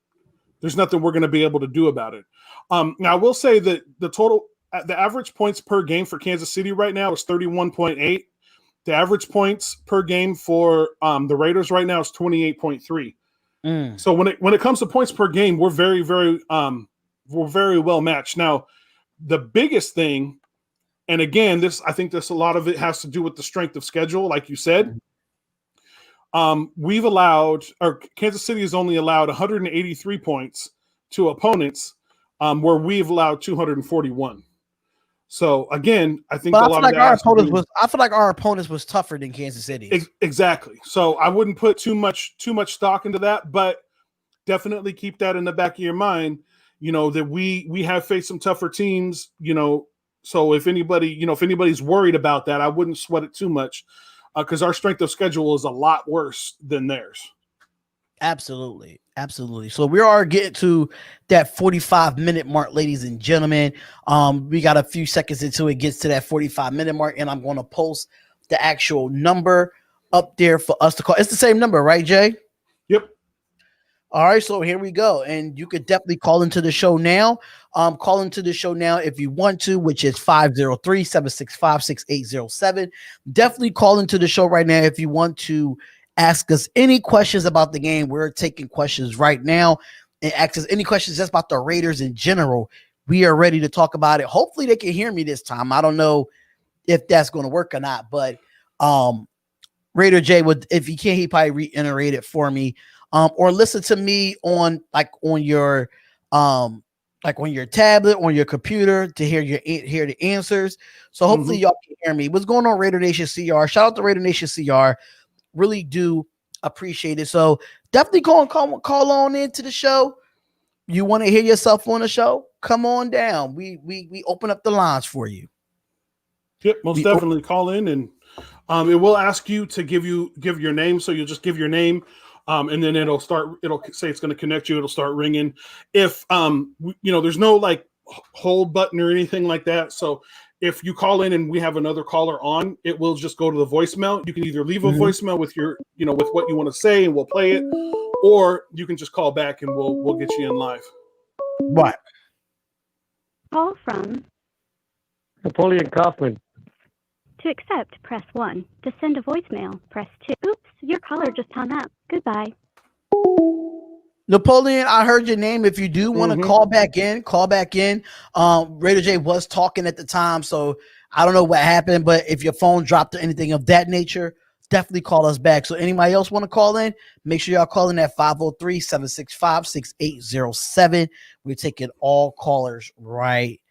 [SPEAKER 3] there's nothing we're going to be able to do about it. Now I will say that the average points per game for Kansas City right now is 31.8. The average points per game for the Raiders right now is 28.3. So when it comes to points per game, we're very, very well matched. Now, the biggest thing, and again, I think a lot of it has to do with the strength of schedule, like you said. Kansas City has only allowed 183 points to opponents, where we've allowed 241. So again, I think I feel like
[SPEAKER 4] our opponents was tougher than Kansas City.
[SPEAKER 3] Exactly. So I wouldn't put too much stock into that, but definitely keep that in the back of your mind. That we have faced some tougher teams. So if anybody's worried about that, I wouldn't sweat it too much, because our strength of schedule is a lot worse than theirs.
[SPEAKER 4] Absolutely. So we are getting to that 45-minute mark, ladies and gentlemen. We got a few seconds until it gets to that 45-minute mark, and I'm going to post the actual number up there for us to call. It's the same number, right, Jay?
[SPEAKER 3] Yep.
[SPEAKER 4] All right, so here we go. And you could definitely call into the show now. Call into the show now if you want to, which is 503-765-6807. Definitely call into the show right now if you want to ask us any questions about the game. We're taking questions right now, and ask us any questions just about the Raiders in general. We are ready to talk about it. Hopefully they can hear me this time. I don't know if that's going to work or not, but Raider J would, if he can't, he probably reiterate it for me. Or listen to me on your tablet, on your computer to hear the answers. So hopefully y'all can hear me. What's going on, Raider Nation CR? Shout out to Raider Nation CR. Really do appreciate it. So definitely call on into the show. You want to hear yourself on the show? Come on down. We open up the lines for you.
[SPEAKER 3] Yep, most definitely call in, and it will ask you to give your name. So you'll just give your name, and then it'll say it's going to connect you. It'll start ringing. If there's no like hold button or anything like that. So if you call in and we have another caller on, it will just go to the voicemail. You can either leave a voicemail with your with what you want to say, and we'll play it, or you can just call back and we'll get you in live.
[SPEAKER 4] What?
[SPEAKER 5] Call from
[SPEAKER 6] Napoleon Kaufman.
[SPEAKER 5] To accept, press 1. To send a voicemail, press 2. Oops, your caller just hung up. Goodbye.
[SPEAKER 4] Napoleon, I heard your name. If you do want to call back in, call back in. Raider J was talking at the time, so I don't know what happened, but if your phone dropped or anything of that nature, definitely call us back. So anybody else want to call in, make sure y'all call in at 503-765-6807. We're taking all callers right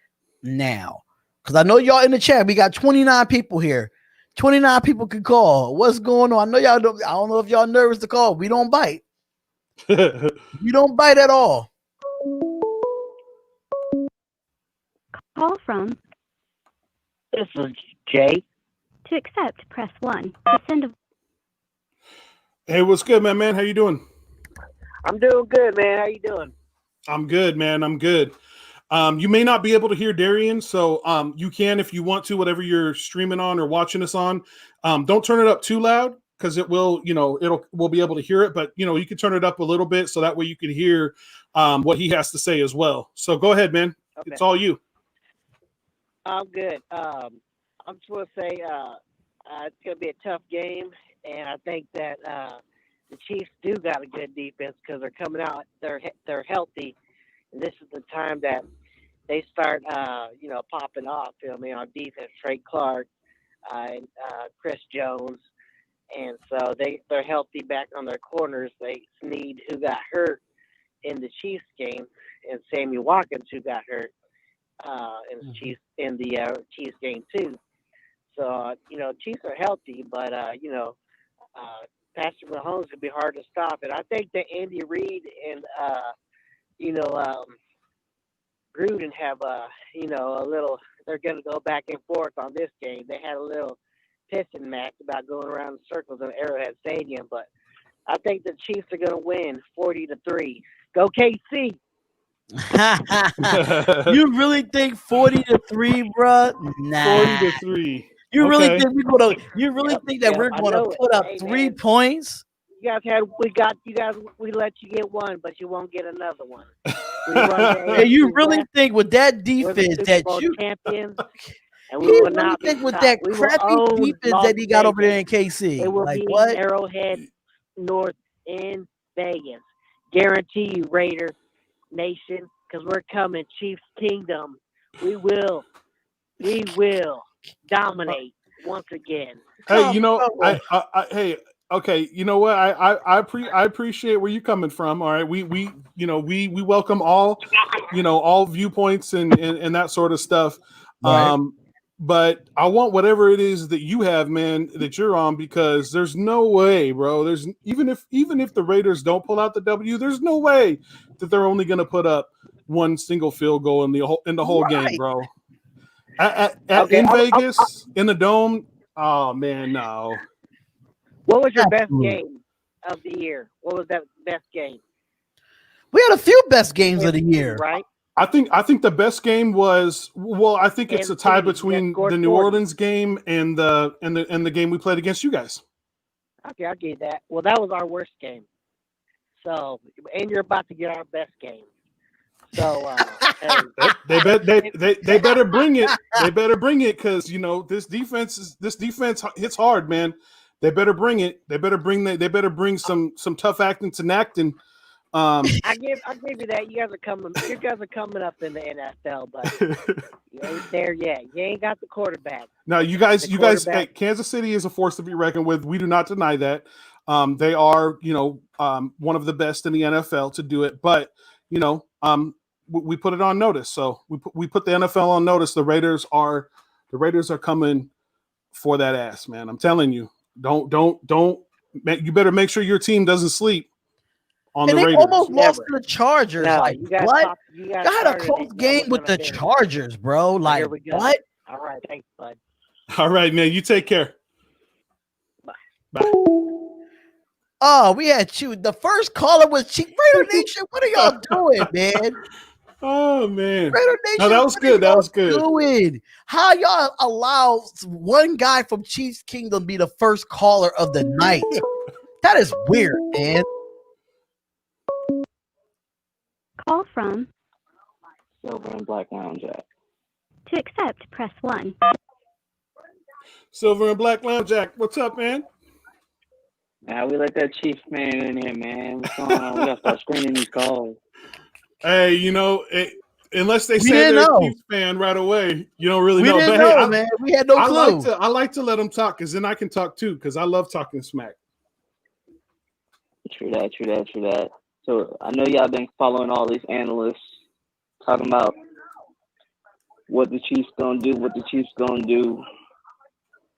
[SPEAKER 4] now. Because I know y'all in the chat, we got 29 people here. 29 people can call. What's going on? I know y'all don't. I don't know if y'all nervous to call. We don't bite. We don't bite at all.
[SPEAKER 5] Call from.
[SPEAKER 6] This is Jay.
[SPEAKER 5] To accept, press 1. To send a.
[SPEAKER 3] Hey, what's good, man? How you doing?
[SPEAKER 6] I'm doing good, man. How you doing?
[SPEAKER 3] I'm good, man. I'm good. You may not be able to hear Darian, so you can if you want to, whatever you're streaming on or watching us on. Don't turn it up too loud because it will, we'll be able to hear it. But you can turn it up a little bit so that way you can hear what he has to say as well. So go ahead, man. Okay. It's all you.
[SPEAKER 6] I'm good. I'm just going to say it's going to be a tough game, and I think that the Chiefs do got a good defense because they're coming out. They're healthy, and this is the time that they start, popping off. On defense, Trey Clark, and Chris Jones, and so they're healthy back on their corners. They Snead, who got hurt in the Chiefs game, and Sammy Watkins, who got hurt in the Chiefs game too. So Chiefs are healthy, but Patrick Mahomes would be hard to stop. And I think that Andy Reid and Gruden have a little. They're going to go back and forth on this game. They had a little pissing match about going around in circles at Arrowhead Stadium, but I think the Chiefs are going to win 40-3. Go KC!
[SPEAKER 4] You really think 40-3, bro? Nah.
[SPEAKER 3] 40-3.
[SPEAKER 4] You really think we're gonna? You really think that we're going to put up 3 points?
[SPEAKER 6] We let you get one, but you won't get another one.
[SPEAKER 4] And you really think with that defense that you
[SPEAKER 6] champions? And
[SPEAKER 4] we will not think with that crappy defense that he got over there in KC.
[SPEAKER 6] It will be what? Arrowhead North in Vegas. Guarantee you, Raider Nation, because we're coming, Chiefs Kingdom. We will dominate once again.
[SPEAKER 3] Hey, hey. Okay, you know what? I appreciate where you're coming from. All right, we welcome all, all viewpoints and that sort of stuff. Right. But I want whatever it is that you have, man, that you're on, because there's no way, bro. There's even if the Raiders don't pull out the W, there's no way that they're only going to put up one single field goal in the whole game, bro. In Vegas, in the Dome. Oh man, no.
[SPEAKER 6] What was your best game of the year? What was that best game?
[SPEAKER 4] We had a few best games of the year,
[SPEAKER 6] right?
[SPEAKER 3] I think the best game was I think it's a tie between the New Orleans game and the game we played against you guys.
[SPEAKER 6] Okay, I'll give you that. Well, that was our worst game. So, and you're about to get our best game. So
[SPEAKER 3] they better bring it. They better bring it because this defense hits hard, man. They better bring it. They better bring some tough acting to acting.
[SPEAKER 6] I give you that. You guys are coming up in the NFL, but you ain't there yet. You ain't got the quarterback.
[SPEAKER 3] Now, you guys, hey, Kansas City is a force to be reckoned with. We do not deny that. They are, one of the best in the NFL to do it. But, we put it on notice. So we put the NFL on notice. The Raiders are coming for that ass, man. I'm telling you. Don't. You better make sure your team doesn't sleep on the Raiders.
[SPEAKER 4] Almost lost to the Chargers.
[SPEAKER 6] No,
[SPEAKER 4] like, what? You had a close game with the Chargers, bro. Like, what?
[SPEAKER 6] All right, thanks, bud.
[SPEAKER 3] All right, man. You take care. Bye.
[SPEAKER 4] Oh, we had you. The first caller was Chief Raider Nation. What are y'all doing, man?
[SPEAKER 3] Oh man,
[SPEAKER 4] Raider Nation.
[SPEAKER 3] No, that was good. That was good.
[SPEAKER 4] Doing? How y'all allow one guy from Chiefs Kingdom be the first caller of the night? That is weird, man.
[SPEAKER 5] Call from
[SPEAKER 7] Silver and Black Lounge Jack.
[SPEAKER 5] to accept, press 1.
[SPEAKER 3] Silver and Black Lounge Jack. What's up, man?
[SPEAKER 7] Now we let that Chiefs man in here, man. What's going on? We gotta start screening these calls.
[SPEAKER 3] Hey, unless they say they're a Chiefs fan right away, you don't really know.
[SPEAKER 4] Didn't know, man. We had no clue.
[SPEAKER 3] I like to let them talk because then I can talk too because I love talking smack.
[SPEAKER 7] True that. So I know y'all been following all these analysts talking about what the Chiefs gonna do.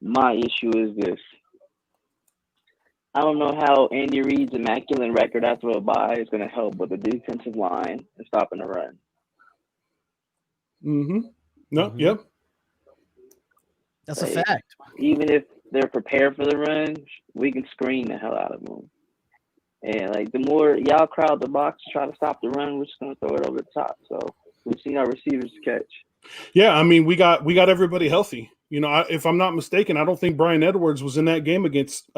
[SPEAKER 7] My issue is this. I don't know how Andy Reid's immaculate record after a bye is going to help with the defensive line and stopping the run.
[SPEAKER 3] Mm-hmm. No, Yep.
[SPEAKER 4] That's a fact.
[SPEAKER 7] Even if they're prepared for the run, we can screen the hell out of them. And the more y'all crowd the box to try to stop the run, we're just going to throw it over the top. So we've seen our receivers catch.
[SPEAKER 3] Yeah, I mean, we got everybody healthy. If I'm not mistaken, I don't think Brian Edwards was in that game against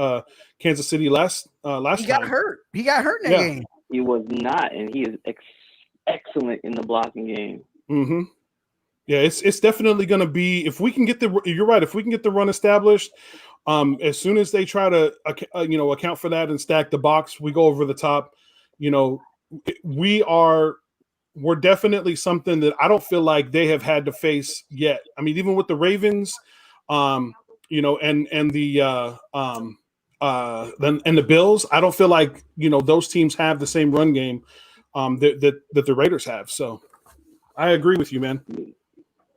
[SPEAKER 3] Kansas City last
[SPEAKER 4] He got
[SPEAKER 3] time.
[SPEAKER 4] hurt. He got hurt in that game.
[SPEAKER 7] He was not, and he is excellent in the blocking game.
[SPEAKER 3] Mm-hmm. Yeah, it's definitely going to be if we can get you're right. If we can get the run established, as soon as they try to account for that and stack the box, we go over the top. We're definitely something that I don't feel like they have had to face yet. I mean, even with the Ravens, and the Bills, I don't feel like those teams have the same run game that the Raiders have. So I agree with you, man.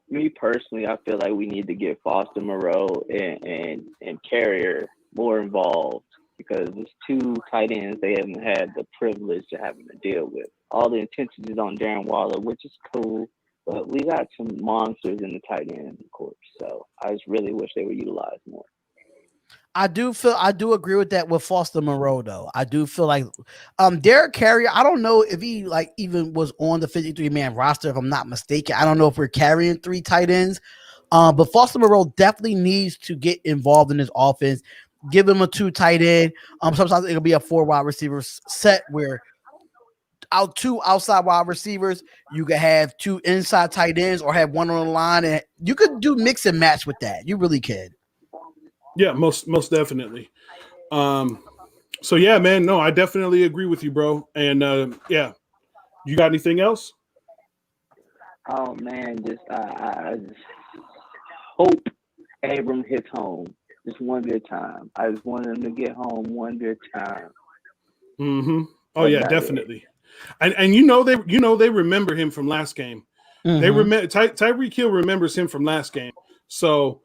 [SPEAKER 7] Me personally, I feel like we need to get Foster Moreau and Carrier more involved because there's two tight ends they haven't had the privilege of having to deal with. All the attention is on Darren Waller, which is cool, but we got some monsters in the tight end, of course. So I just really wish they were utilized more.
[SPEAKER 4] I do agree with that with Foster Moreau, though. I do feel like Derek Carrier, I don't know if he even was on the 53-man roster, if I'm not mistaken. I don't know if we're carrying 3 tight ends. But Foster Moreau definitely needs to get involved in this offense. Give him a 2 tight end. Sometimes it'll be a 4 wide receiver set where 2 outside wide receivers, you could have 2 inside tight ends or have 1 on the line, and you could do mix and match with that. You really could.
[SPEAKER 3] Yeah, most definitely. So yeah, man, no, I definitely agree with you, bro. And yeah, you got anything else?
[SPEAKER 7] Oh man, I just hope Abram hits home just one good time. I just want him to get home one good time.
[SPEAKER 3] Mm-hmm. Oh yeah, definitely. And they remember him from last game. Mm-hmm. They remember Tyreek Hill remembers him from last game. So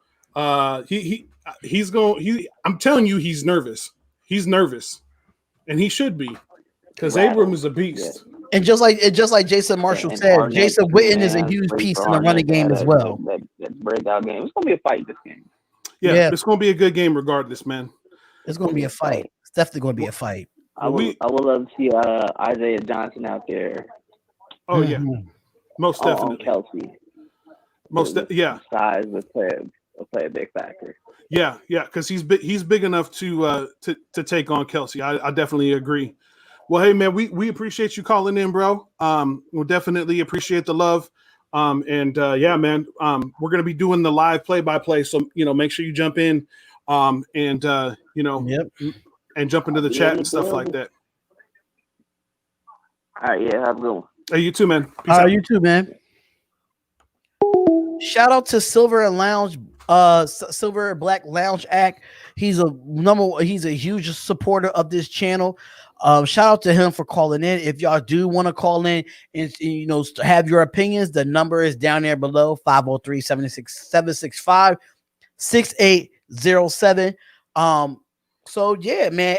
[SPEAKER 3] he's going. I'm telling you, he's nervous. He's nervous, and he should be because Abram is a beast. Yeah.
[SPEAKER 4] And just like Jason Marshall said, Arnett, Jason Witten is a huge piece in the running game as well.
[SPEAKER 7] That breakout game. It's gonna be a fight this game.
[SPEAKER 3] Yeah, it's gonna be a good game regardless, man.
[SPEAKER 4] It's gonna be a fight. It's definitely gonna be a fight.
[SPEAKER 7] I would love to see Isaiah Johnson out there.
[SPEAKER 3] Oh yeah, most definitely.
[SPEAKER 7] Kelsey. Size will play a big factor.
[SPEAKER 3] Yeah, because he's big enough to take on Kelsey. I definitely agree. Well, hey man, we appreciate you calling in, bro. We'll definitely appreciate the love. Yeah, man, we're gonna be doing the live play-by-play, so make sure you jump in.
[SPEAKER 4] Yep.
[SPEAKER 3] and jump into the chat and stuff like that.
[SPEAKER 7] All right, yeah, have a good one.
[SPEAKER 3] Hey, you too, man. Peace out.
[SPEAKER 4] You too, man. Shout out to Silver Black Lounge Act. He's a huge supporter of this channel. Shout out to him for calling in. If y'all do want to call in and have your opinions, the number is down there below, 503-765-6807. So yeah, man,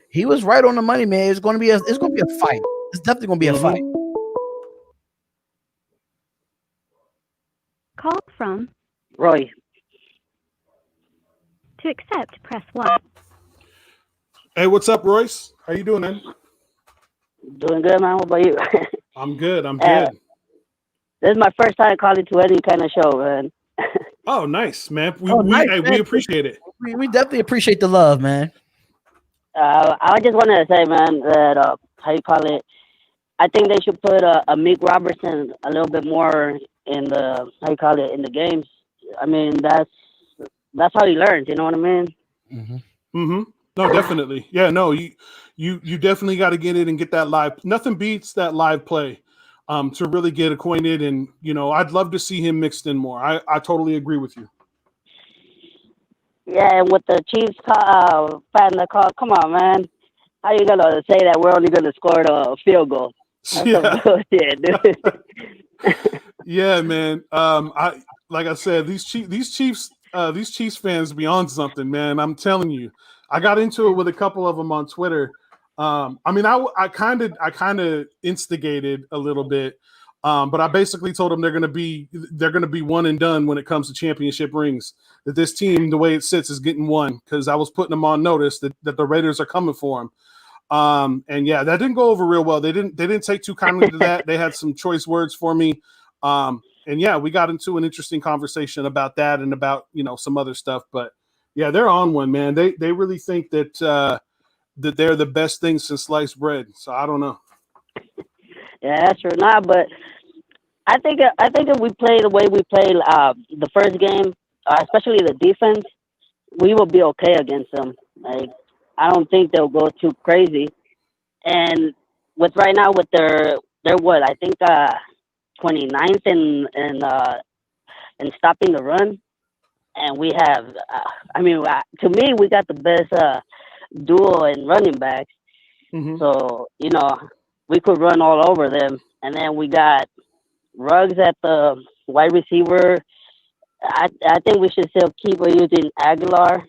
[SPEAKER 4] he was right on the money, man. It's gonna be a fight. It's definitely gonna be a fight.
[SPEAKER 5] Call from
[SPEAKER 6] Roy.
[SPEAKER 5] to accept, press 1.
[SPEAKER 3] Hey, what's up, Royce? How you doing, man?
[SPEAKER 6] Doing good, man. What about you?
[SPEAKER 3] I'm good. This
[SPEAKER 6] is my first time calling to any kind of show, man.
[SPEAKER 3] Oh, nice, man. We appreciate it.
[SPEAKER 4] We definitely appreciate the love, man.
[SPEAKER 6] I just wanted to say, man, that how you call it? I think they should put a Meek Robertson a little bit more in the in the games. I mean, that's how he learns. You know what I mean?
[SPEAKER 3] No, definitely. Yeah, no, you definitely got to get it and get that live. Nothing beats that live play to really get acquainted. And I'd love to see him mixed in more. I totally agree with you.
[SPEAKER 6] Yeah, and with the Chiefs fan that call, come on, man. How you gonna say that we're only gonna score a field goal? That's some bullshit, dude.
[SPEAKER 3] Yeah, man. Like I said, these Chiefs fans be on something, man. I'm telling you. I got into it with a couple of them on Twitter. I kind of instigated a little bit, but I basically told them they're gonna be one and done when it comes to championship rings. That this team, the way it sits, is getting one, because I was putting them on notice that the Raiders are coming for them. And yeah, that didn't go over real well. They didn't take too kindly to that. They had some choice words for me. And yeah, we got into an interesting conversation about that and about some other stuff. But yeah, they're on one, man. They really think that that they're the best thing since sliced bread. So I don't know.
[SPEAKER 6] Yeah, that's true. Nah, but I think if we play the way we played the first game, especially the defense, we will be okay against them. Like, I don't think they'll go too crazy. And with right now with their what, I think 29th in stopping the run, and we have to me, we got the best duo in running backs. So we could run all over them. And then we got Ruggs at the wide receiver. I think we should still keep using Aguilar,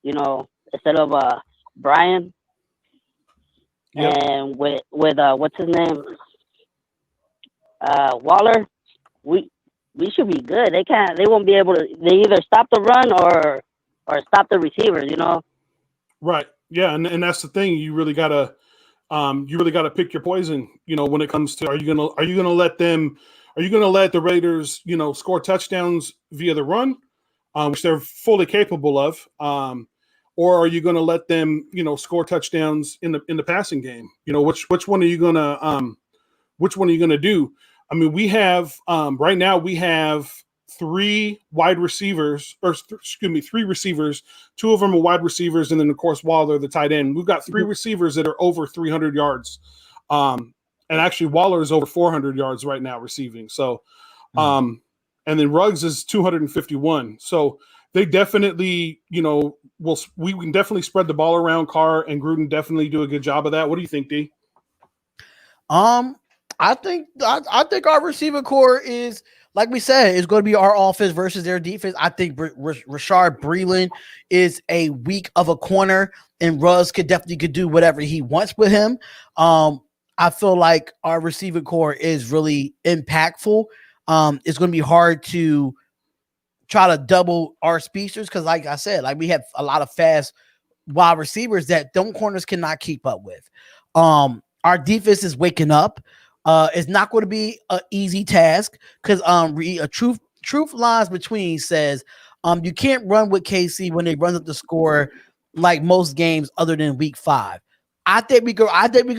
[SPEAKER 6] instead of Brian. Yep. And with what's his name, Waller, we should be good. They won't be able to. They either stop the run or stop the receivers.
[SPEAKER 3] Right. Yeah, and that's the thing. You really gotta pick your poison. When it comes to, are you gonna let the Raiders score touchdowns via the run, which they're fully capable of, or are you going to let them score touchdowns in the passing game? Which one are you gonna do? I mean, we have right now we have three receivers. 2 of them are wide receivers, and then of course Waller, the tight end. We've got 3 receivers that are over 300 yards. And actually, Waller is over 400 yards right now receiving. So, and then Ruggs is 251. So they definitely, we can definitely spread the ball around. Carr and Gruden definitely do a good job of that. What do you think, D?
[SPEAKER 4] I think our receiver core is, like we said, is going to be our offense versus their defense. I think Rashard Breeland is a weak of a corner, and Ruggs could do whatever he wants with him. I feel like our receiving core is really impactful. It's going to be hard to try to double our speedsters because, like I said, we have a lot of fast wide receivers that corners cannot keep up with. Our defense is waking up. It's not going to be an easy task because a truth lies between says you can't run with KC when they run up the score like most games other than week 5. I think we could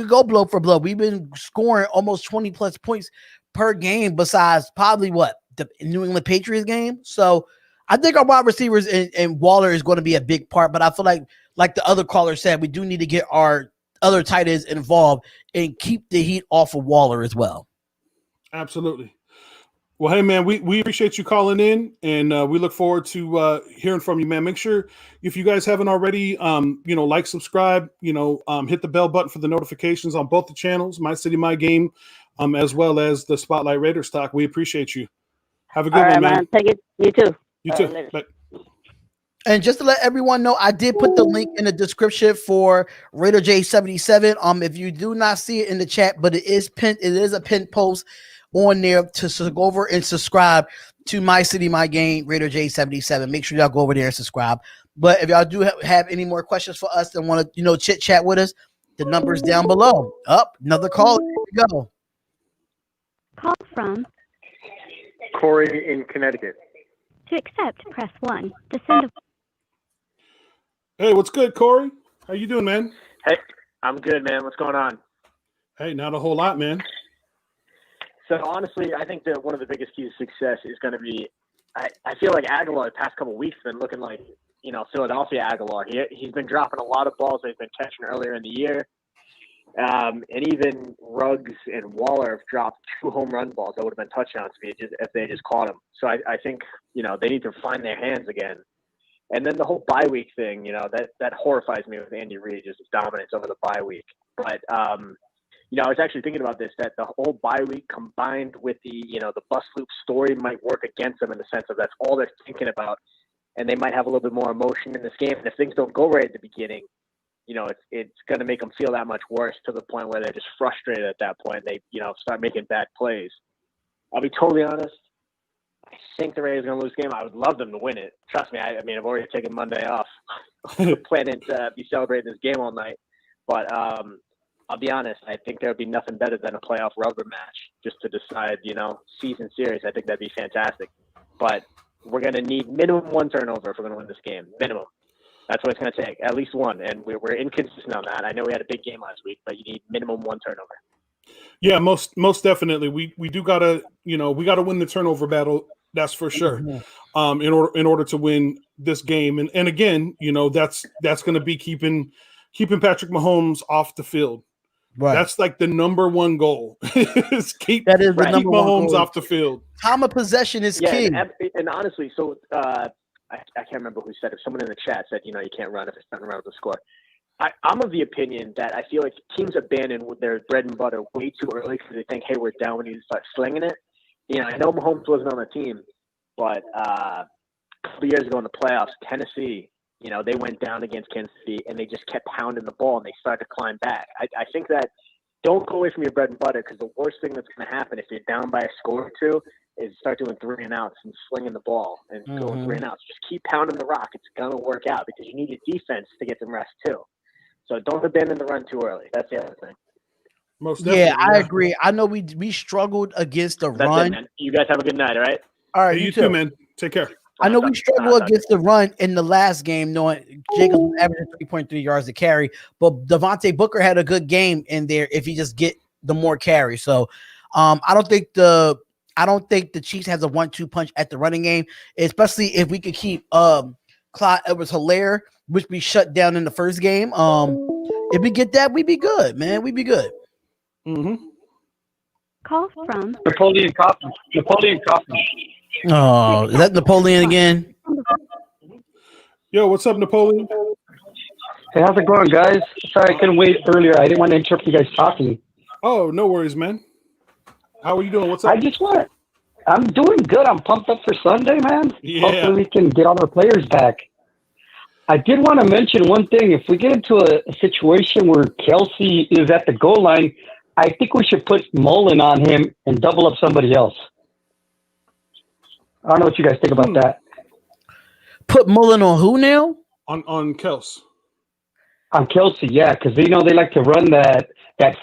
[SPEAKER 4] go blow for blow. We've been scoring almost 20 plus points per game besides probably the New England Patriots game. So I think our wide receivers and Waller is going to be a big part, but I feel like the other caller said, we do need to get our other tight ends involved and keep the heat off of Waller as well.
[SPEAKER 3] Absolutely. Well, hey, man, we appreciate you calling in, and we look forward to hearing from you, man. Make sure, if you guys haven't already, like, subscribe, hit the bell button for the notifications on both the channels, My City, My Game, as well as the Spotlight Raiders Talk. We appreciate you. Have a good one, man.
[SPEAKER 6] Take it. You too.
[SPEAKER 3] You too. Bye.
[SPEAKER 4] And just to let everyone know, I did put the link in the description for Raider J77. If you do not see it in the chat, but it is pinned, it is a pinned post on there to go over and subscribe to My City, My Game, Raider J77. Make sure y'all go over there and subscribe. But if y'all do have any more questions for us and want to, chit chat with us, the number's down below. Another call. Here we go.
[SPEAKER 5] Call from
[SPEAKER 8] Corey in Connecticut.
[SPEAKER 5] to accept, press 1. To send a
[SPEAKER 3] Hey, what's good, Corey? How you doing, man?
[SPEAKER 8] Hey, I'm good, man. What's going on?
[SPEAKER 3] Hey, not a whole lot, man.
[SPEAKER 8] So honestly, I think that one of the biggest keys to success is going to be, I feel like Aguilar the past couple of weeks has been looking like, Philadelphia Aguilar. He's been dropping a lot of balls that he's been catching earlier in the year. And even Ruggs and Waller have dropped 2 home run balls that would have been touchdowns if they just caught them. So I think, they need to find their hands again. And then the whole bye week thing, that horrifies me with Andy Reid, just his dominance over the bye week. But, I was actually thinking about this, that the whole bye week combined with the bus loop story might work against them in the sense of that's all they're thinking about. And they might have a little bit more emotion in this game. And if things don't go right at the beginning, it's going to make them feel that much worse to the point where they're just frustrated at that point. They, start making bad plays. I'll be totally honest. I think the Raiders are going to lose the game. I would love them to win it. Trust me. I've already taken Monday off. Planning to be celebrating this game all night. But I'll be honest. I think there would be nothing better than a playoff rubber match just to decide, season series. I think that'd be fantastic. But we're going to need minimum 1 turnover if we're going to win this game. Minimum. That's what it's going to take. At least 1. And we're inconsistent on that. I know we had a big game last week, but you need minimum 1 turnover.
[SPEAKER 3] Yeah, most definitely. We do gotta, we gotta win the turnover battle. That's for sure. In order to win this game, and again, that's going to be keeping Patrick Mahomes off the field. Right. That's like the number 1 goal. is keep Mahomes off the field.
[SPEAKER 4] Time of possession is key.
[SPEAKER 8] And honestly, so I can't remember who said it. Someone in the chat said, you can't run if it's not around the score. I'm of the opinion that I feel like teams abandon their bread and butter way too early because they think, hey, we're down, we need to start slinging it. I know Mahomes wasn't on the team, but a couple of years ago in the playoffs, Tennessee, they went down against Kansas City and they just kept pounding the ball and they started to climb back. I think that don't go away from your bread and butter because the worst thing that's going to happen if you're down by a score or 2 is start doing 3 and outs and slinging the ball and going 3 and outs. Just keep pounding the rock. It's going to work out because you need your defense to get some rest too. So don't abandon the run too early. That's the other thing.
[SPEAKER 3] Most definitely.
[SPEAKER 4] Yeah, I agree. I know we struggled against the run.
[SPEAKER 8] It, man. You guys have a good night, all right?
[SPEAKER 4] All right,
[SPEAKER 3] hey, you too, man. Take care.
[SPEAKER 4] I know we struggled against the run in the last game, knowing Jacobs was averaging 3.3 yards to carry, but Devontae Booker had a good game in there if he just get the more carry. So I don't think the Chiefs has a 1-2 punch at the running game, especially if we could keep Clyde Edwards-Helaire, which we shut down in the first game. If we get that, we'd be good, man. We'd be good.
[SPEAKER 5] call from
[SPEAKER 9] Napoleon Coffee.
[SPEAKER 4] Oh, is that Napoleon again?
[SPEAKER 3] Yo, what's up, Napoleon?
[SPEAKER 9] Hey, how's it going, guys? Sorry I couldn't wait earlier. I didn't want to interrupt you guys talking.
[SPEAKER 3] Oh, no worries, man. How are you doing? What's up?
[SPEAKER 9] I'm doing good. I'm pumped up for Sunday, man.
[SPEAKER 3] Yeah.
[SPEAKER 9] Hopefully we can get all our players back. I did want to mention one thing. If we get into a situation where Kelsey is at the goal line, I think we should put Mullen on him and double up somebody else. I don't know what you guys think about that.
[SPEAKER 4] Put Mullen on who now?
[SPEAKER 3] On Kels.
[SPEAKER 9] On Kelsey, yeah, because they like to run that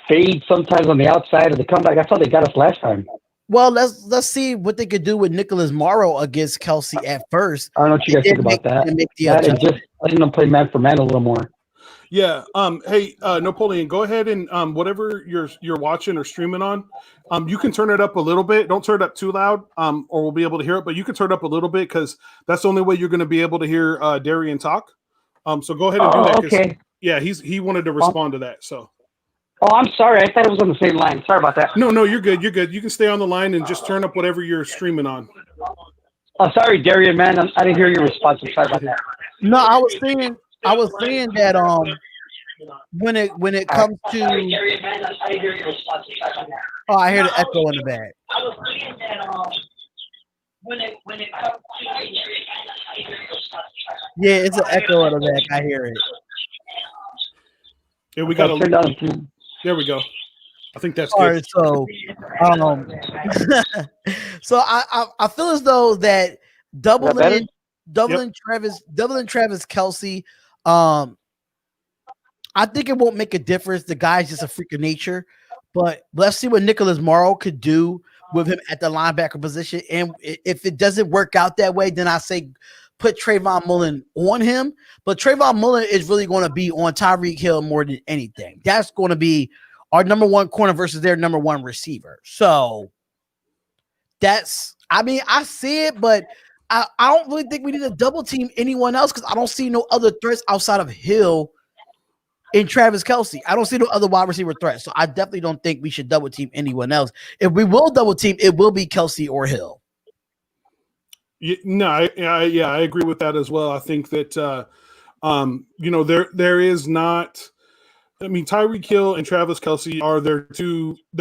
[SPEAKER 9] fade sometimes on the outside of the comeback. That's how they got us last time.
[SPEAKER 4] Well, let's see what they could do with Nicholas Morrow against Kelsey at first.
[SPEAKER 9] I don't know what you guys think about that. And just letting them play man for man a little more.
[SPEAKER 3] Yeah. Hey, Napoleon, go ahead and whatever you're watching or streaming on, you can turn it up a little bit. Don't turn it up too loud, or we'll be able to hear it. But you can turn it up a little bit because that's the only way you're going to be able to hear Darian talk. So go ahead and do that.
[SPEAKER 9] Okay.
[SPEAKER 3] Yeah, he wanted to respond to that. So.
[SPEAKER 9] Oh, I'm sorry. I thought it was on the same line. Sorry about that.
[SPEAKER 3] No, you're good. You're good. You can stay on the line and just turn up whatever you're streaming on.
[SPEAKER 9] Oh, sorry, Darian, man. I didn't hear your response. I'm sorry about that.
[SPEAKER 4] No, I was saying that when it comes to oh, I hear the echo in the back. I was saying that when it comes to yeah, it's an echo in the back. I hear it.
[SPEAKER 3] Yeah, we got a. There we go. I think that's
[SPEAKER 4] all
[SPEAKER 3] good.
[SPEAKER 4] right. So, I feel as though that doubling Travis Kelce. I think it won't make a difference. The guy's just a freak of nature, but let's see what Nicholas Morrow could do with him at the linebacker position. And if it doesn't work out that way, then I say put Trayvon Mullen on him. But Trayvon Mullen is really going to be on Tyreek Hill more than anything. That's going to be our number one corner versus their number one receiver. So that's, I mean, I see it, but I don't really think we need to double team anyone else because I don't see no other threats outside of Hill and Travis Kelce. I don't see no other wide receiver threats. So I definitely don't think we should double team anyone else. If we will double team, it will be Kelce or Hill.
[SPEAKER 3] I agree with that as well. I think that there is not. I mean, Tyreek Hill and Travis Kelce are their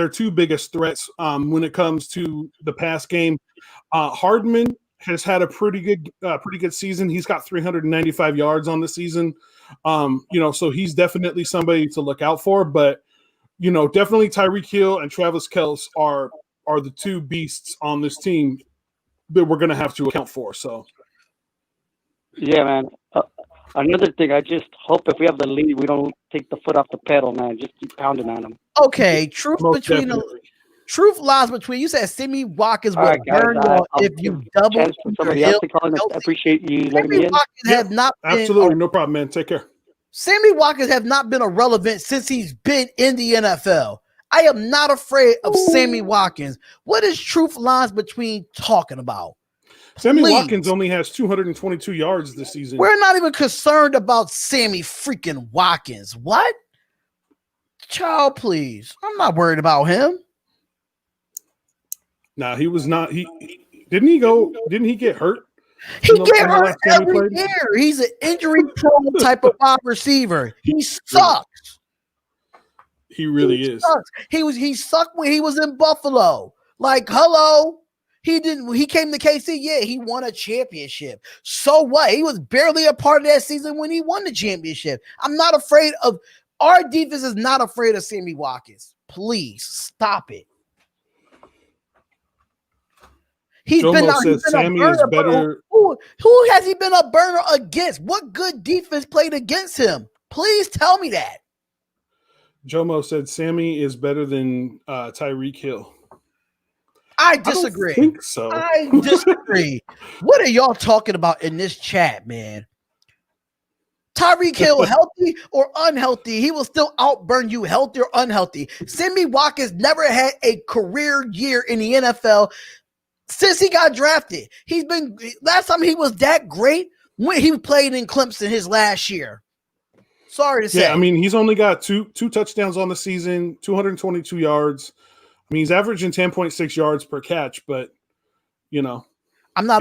[SPEAKER 3] two biggest threats when it comes to the pass game. Hardman has had a pretty good season. He's got 395 yards on the season. So he's definitely somebody to look out for. But definitely Tyreek Hill and Travis Kelce are the two beasts on this team that we're going to have to account for. So,
[SPEAKER 9] yeah, man. Another thing, I just hope if we have the lead, we don't take the foot off the pedal, man. Just keep pounding on them.
[SPEAKER 4] Okay, truth lies between. You said Sammy Watkins will burn you if you double.
[SPEAKER 9] Somebody else to call in. I appreciate you letting me in.
[SPEAKER 3] Absolutely, no problem, man. Take care.
[SPEAKER 4] Sammy Watkins have not been irrelevant since he's been in the NFL. I am not afraid of Sammy Watkins. What is truth lies between talking about?
[SPEAKER 3] Sammy Watkins only has 222 yards this season.
[SPEAKER 4] We're not even concerned about Sammy freaking Watkins. What? Child, please. I'm not worried about him.
[SPEAKER 3] Nah, he was not. Didn't he get hurt?
[SPEAKER 4] He get hurt every year. He's an injury-prone type of wide receiver. He sucks.
[SPEAKER 3] He really is.
[SPEAKER 4] Sucks. He sucked when he was in Buffalo. Like, hello. He came to KC. Yeah, he won a championship. So what? He was barely a part of that season when he won the championship. I'm not afraid of our defense is not afraid of Sammy Watkins. Please stop it. He's been Sammy is better. Who has he been a burner against? What good defense played against him? Please tell me that.
[SPEAKER 3] Jomo said Sammy is better than Tyreek Hill.
[SPEAKER 4] I disagree.
[SPEAKER 3] I don't think so.
[SPEAKER 4] I disagree. What are y'all talking about in this chat, man? Tyreek Hill, healthy or unhealthy, he will still outburn you, healthy or unhealthy. Sammy Watkins never had a career year in the NFL since he got drafted. Last time he was that great when he played in Clemson his last year. Sorry to say.
[SPEAKER 3] Yeah, I mean, he's only got two touchdowns on the season, 222 yards. I mean, he's averaging 10.6 yards per catch, but
[SPEAKER 4] I'm not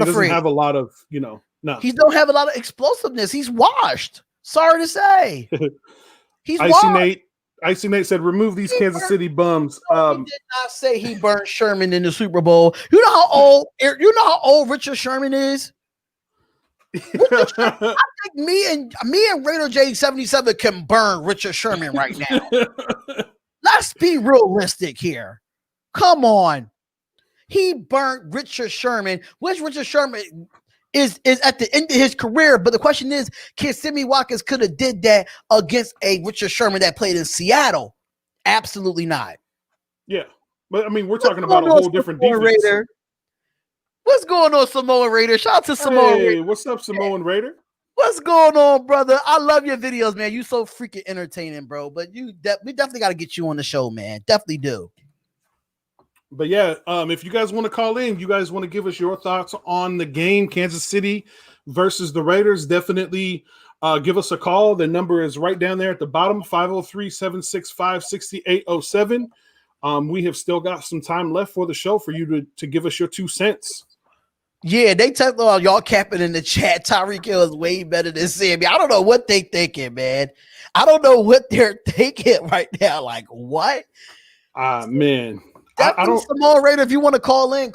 [SPEAKER 3] he
[SPEAKER 4] afraid.
[SPEAKER 3] doesn't have a lot of, no.
[SPEAKER 4] He don't have a lot of explosiveness. He's washed. Sorry to say. He's
[SPEAKER 3] Icy Nate said, remove these Kansas City bums.
[SPEAKER 4] He did not say he burned Sherman in the Super Bowl. You know how old Richard Sherman is? I think me and Raider J77 can burn Richard Sherman right now. Let's be realistic here. Come on. He burnt Richard Sherman, which Richard Sherman is at the end of his career. But the question is, can Sammy Watkins could have did that against a Richard Sherman that played in Seattle? Absolutely not.
[SPEAKER 3] Yeah. But I mean, we're talking about a whole different defense.
[SPEAKER 4] Raider? What's going on, Samoan Raider? Shout out to Samoan Raider.
[SPEAKER 3] What's up, Samoan Raider?
[SPEAKER 4] What's going on, brother? I love your videos, man. You so freaking entertaining, bro. But we definitely got to get you on the show, man. Definitely do.
[SPEAKER 3] But yeah, if you guys want to call in, you guys want to give us your thoughts on the game, Kansas City versus the Raiders, definitely give us a call. The number is right down there at the bottom, 503-765-6807. We have still got some time left for the show for you to give us your 2 cents.
[SPEAKER 4] Yeah, they talk about y'all capping in the chat. Tyreek Hill is way better than Sammy. I don't know what they thinking, man. I don't know what they're thinking right now. Like, what?
[SPEAKER 3] Man.
[SPEAKER 4] I don't. Small Raider, if you want to call in,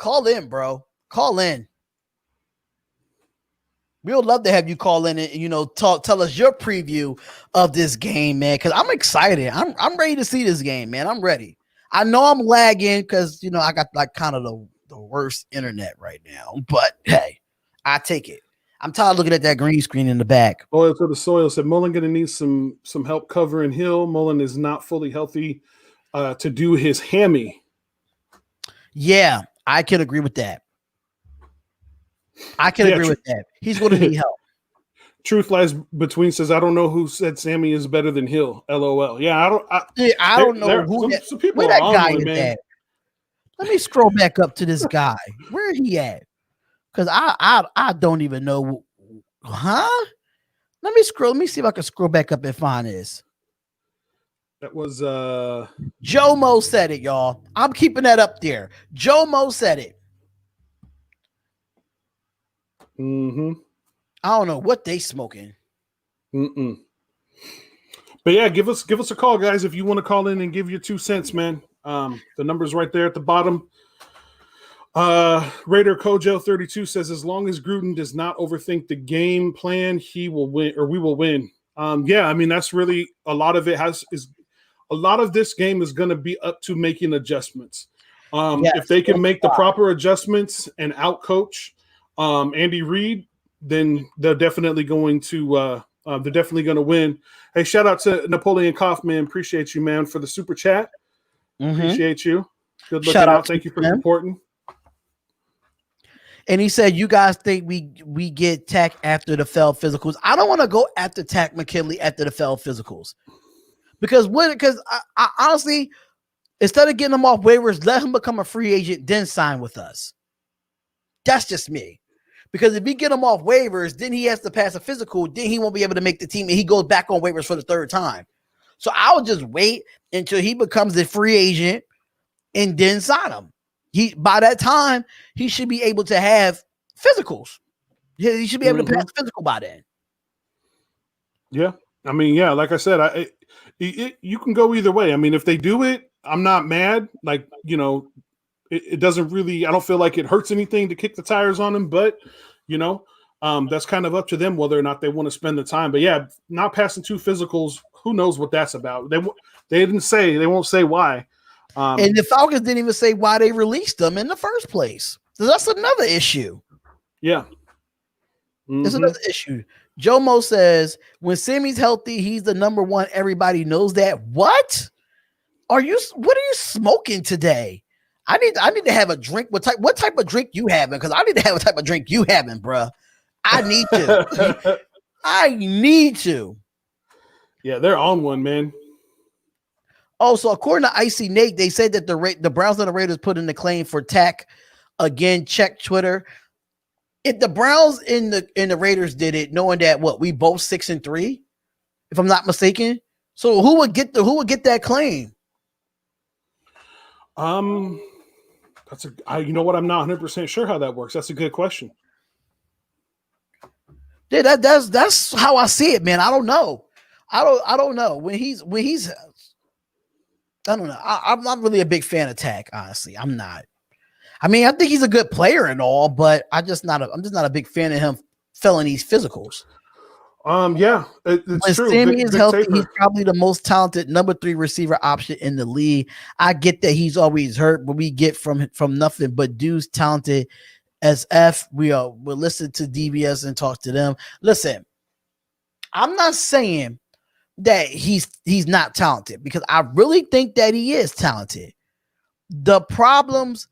[SPEAKER 4] bro. Call in. We would love to have you call in and tell us your preview of this game, man. Because I'm excited. I'm ready to see this game, man. I'm ready. I know I'm lagging because I got like kind of the worst internet right now. But hey, I take it. I'm tired of looking at that green screen in the back.
[SPEAKER 3] Oil to the soil said Mullen gonna need some help covering Hill. Mullen is not fully healthy to do his hammy.
[SPEAKER 4] Yeah, I can agree with that. Agree with that. He's going to need help.
[SPEAKER 3] Truth Lies Between says, I don't know who said Sammy is better than Hill. LOL. Yeah,
[SPEAKER 4] I don't know who
[SPEAKER 3] some people
[SPEAKER 4] where that guy is
[SPEAKER 3] man.
[SPEAKER 4] at. Let me scroll back up to this guy. Where he at? Because I don't even know. Huh? Let me see if I can scroll back up and find this.
[SPEAKER 3] That was
[SPEAKER 4] Joe Mo said it, y'all. I'm keeping that up there. Joe Mo said it.
[SPEAKER 3] Mm-hmm.
[SPEAKER 4] I don't know what they smoking.
[SPEAKER 3] Mm-mm. But yeah, give us a call, guys, if you want to call in and give your 2 cents, man. The number's right there at the bottom. Raider Kojo 32 says, as long as Gruden does not overthink the game plan, he will win, or we will win. Yeah, I mean, that's really a lot of it a lot of this game is going to be up to making adjustments.
[SPEAKER 4] Yes,
[SPEAKER 3] if they can make the proper adjustments and outcoach Andy Reid, then they're definitely going to win. Hey, shout out to Napoleon Kaufman. Appreciate you, man, for the super chat.
[SPEAKER 4] Mm-hmm.
[SPEAKER 3] Appreciate you. Good looking
[SPEAKER 4] Shout
[SPEAKER 3] out. Thank you for supporting.
[SPEAKER 4] And he said, you guys think we get Tack after the failed physicals? I don't want to go after Tack McKinley after the failed physicals. Because I honestly, instead of getting him off waivers, let him become a free agent, then sign with us. That's just me. Because if we get him off waivers, then he has to pass a physical, then he won't be able to make the team, and he goes back on waivers for the 3rd time. So I'll just wait until he becomes a free agent and then sign him. By that time, he should be able to have physicals. He should be able to pass the physical by then.
[SPEAKER 3] Yeah. I mean, yeah, like I said, you can go either way. I mean, if they do it, I'm not mad. Like, it doesn't really, I don't feel like it hurts anything to kick the tires on him, but, that's kind of up to them whether or not they want to spend the time. But yeah, not passing 2 physicals, who knows what that's about? They won't say why.
[SPEAKER 4] And the Falcons didn't even say why they released them in the first place. So that's another issue.
[SPEAKER 3] Yeah. Mm-hmm.
[SPEAKER 4] It's another issue. Joe Mo says, when Sammy's healthy, he's the number 1. Everybody knows that. What are you smoking today? I need to have a drink. What type of drink you having? Because I need to have a type of drink you having, bruh. I need to. I need to.
[SPEAKER 3] Yeah, they're on one, man.
[SPEAKER 4] Oh, so according to Icy Nate, they said that the Browns and the Raiders put in the claim for Tack. Again, check Twitter. If the Browns and the Raiders did it, knowing that we both 6-3, if I'm not mistaken. So who would get that claim?
[SPEAKER 3] You know what? I'm not 100% sure how that works. That's a good question.
[SPEAKER 4] Yeah, that's how I see it, man. I don't know. I don't know when he's. I don't know. I'm not really a big fan of Tack, honestly. I'm not. I mean, I think he's a good player and all, but I'm just not a big fan of him filling these physicals.
[SPEAKER 3] Yeah, it's
[SPEAKER 4] when
[SPEAKER 3] true.
[SPEAKER 4] Sammy is healthy, he's probably the most talented number 3 receiver option in the league. I get that he's always hurt, but we get from nothing but dudes talented as F. We'll listen to DBS and talk to them. Listen, I'm not saying that he's not talented, because I really think that he is talented. The problems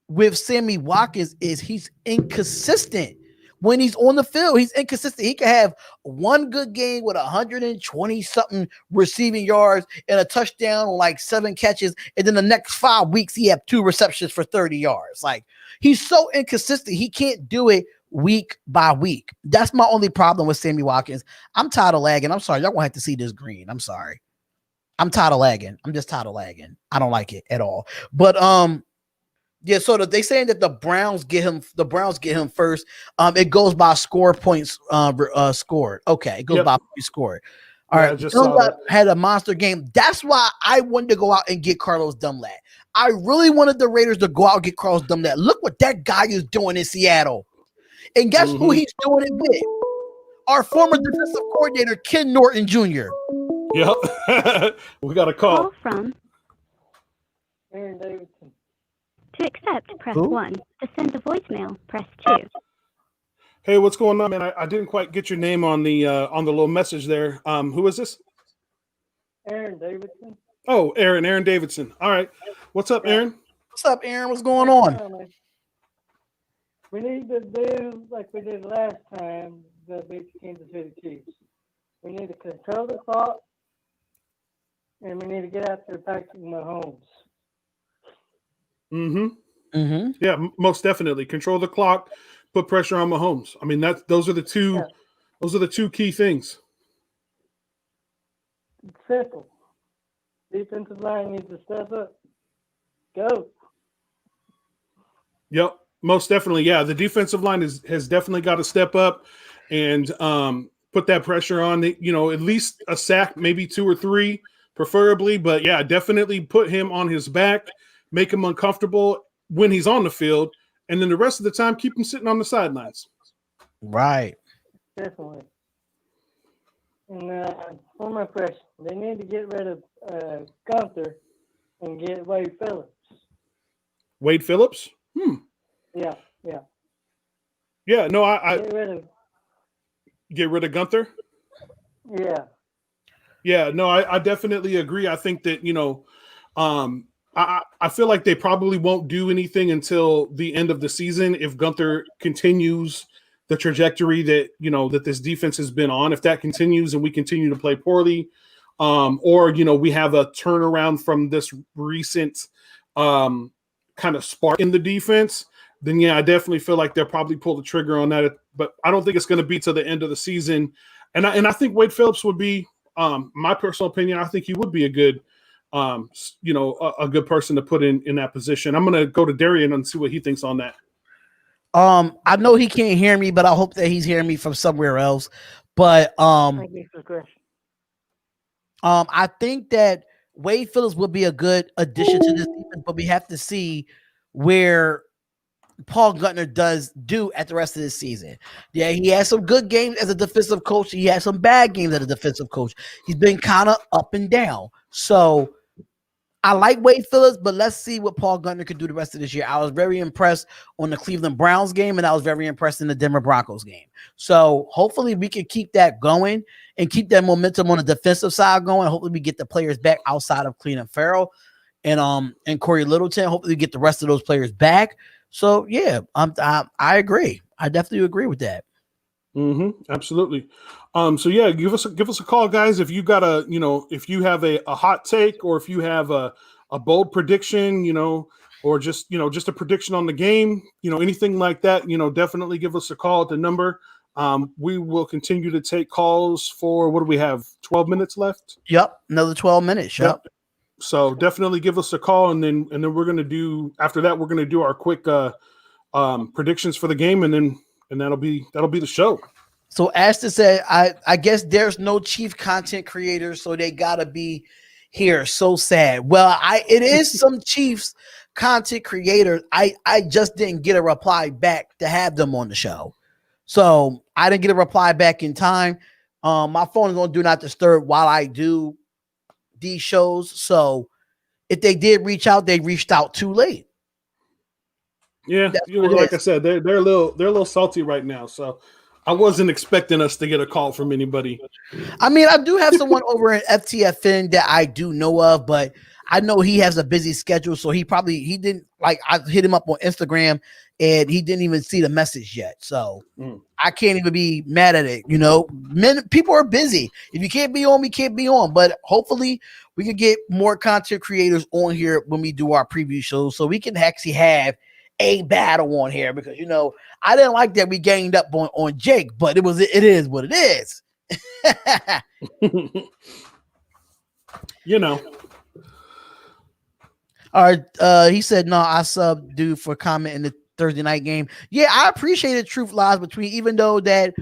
[SPEAKER 4] with Sammy Watkins is he's inconsistent when he's on the field. He's inconsistent. He can have one good game with 120 something receiving yards and a touchdown on like 7 catches, and then the next 5 weeks he have 2 receptions for 30 yards. Like, he's so inconsistent. He can't do it week by week. That's my only problem with Sammy Watkins. I'm tired of lagging. I'm sorry. Y'all gonna have to see this green. I'm sorry. I'm tired of lagging. I'm just tired of lagging. I don't like it at all. But yeah, so they saying that the Browns get him first. It goes by score points scored. Okay, it goes by points scored. All right, Dunlap had a monster game. That's why I wanted to go out and get Carlos Dunlap. I really wanted the Raiders to go out and get Carlos Dunlap. Look what that guy is doing in Seattle. And guess who he's doing it with? Our former defensive coordinator, Ken Norton Jr.
[SPEAKER 3] Yep. We got a call
[SPEAKER 5] from
[SPEAKER 10] Aaron Davidson.
[SPEAKER 5] To accept, press 1. To send a voicemail, press 2.
[SPEAKER 3] Hey, what's going on, man? I didn't quite get your name on the little message there. Who is this?
[SPEAKER 10] Aaron Davidson.
[SPEAKER 3] Oh, Aaron Davidson. All right. What's up, Aaron?
[SPEAKER 4] What's up, Aaron? What's going on?
[SPEAKER 10] We need to do like we did last time that beat the Kansas City Chiefs. We need to control the clock, and we need to get after Patrick Mahomes.
[SPEAKER 3] Yeah, most definitely. Control the clock, put pressure on Mahomes. I mean, those are the two key things.
[SPEAKER 10] It's simple. Defensive line needs to step up. Go.
[SPEAKER 3] Yep, most definitely. Yeah, the defensive line has definitely got to step up and put that pressure on. At least a sack, maybe 2 or 3, preferably. But yeah, definitely put him on his back, make him uncomfortable when he's on the field, and then the rest of the time keep him sitting on the sidelines.
[SPEAKER 4] Right.
[SPEAKER 10] Definitely. And one more question. They need to get rid of Gunther and get Wade Phillips.
[SPEAKER 3] Wade Phillips?
[SPEAKER 10] Yeah.
[SPEAKER 3] Yeah, no, I
[SPEAKER 10] get rid of
[SPEAKER 3] Gunther?
[SPEAKER 10] Yeah.
[SPEAKER 3] Yeah, no, I definitely agree. I think that, I feel like they probably won't do anything until the end of the season if Gunther continues the trajectory that that this defense has been on. If that continues and we continue to play poorly, or we have a turnaround from this recent kind of spark in the defense, then yeah, I definitely feel like they'll probably pull the trigger on that. But I don't think it's going to be to the end of the season. And I think Wade Phillips would be, my personal opinion, I think he would be a good. A good person to put in that position. I'm going to go to Darian and see what he thinks on that.
[SPEAKER 4] I know he can't hear me, but I hope that he's hearing me from somewhere else. But I think that Wade Phillips would be a good addition to this defense, but we have to see where Paul Gunther does at the rest of this season. Yeah, he has some good games as a defensive coach. He has some bad games as a defensive coach. He's been kind of up and down. So I like Wade Phillips, but let's see what Paul Gunther could do the rest of this year. I was very impressed on the Cleveland Browns game, and I was very impressed in the Denver Broncos game. So hopefully we can keep that going and keep that momentum on the defensive side going. Hopefully we get the players back outside of Cleveland Farrell and Corey Littleton. Hopefully we get the rest of those players back. So yeah, I agree. I definitely agree with that.
[SPEAKER 3] Absolutely. So yeah, give us a call, guys. If you got if you have a hot take, or if you have a bold prediction, or just a prediction on the game, anything like that, definitely give us a call at the number. We will continue to take calls for, what do we have? 12 minutes left.
[SPEAKER 4] Yep. Another 12 minutes. Yep.
[SPEAKER 3] So definitely give us a call, and then we're going to do, after that, we're going to do our quick predictions for the game, and that'll be the show.
[SPEAKER 4] So Ashton said, I guess there's no chief content creators, so they gotta be here. So sad. Well, it is some Chiefs content creators. I just didn't get a reply back to have them on the show. So I didn't get a reply back in time. My phone is on do not disturb while I do these shows. So if they did reach out, they reached out too late.
[SPEAKER 3] Yeah, like I said, they're a little salty right now. So I wasn't expecting us to get a call from anybody.
[SPEAKER 4] I mean, I do have someone over in FTFN that I do know of, but I know he has a busy schedule, so he didn't like. I hit him up on Instagram, and he didn't even see the message yet. So I can't even be mad at it. People are busy. If you can't be on, we can't be on. But hopefully, we can get more content creators on here when we do our preview shows, so we can actually have a battle on here. Because I didn't like that we ganged up on Jake, but it is what it is. All right. He said, no, I sub dude for comment in the Thursday night game. Yeah, I appreciate it. Truth lies between, even though that,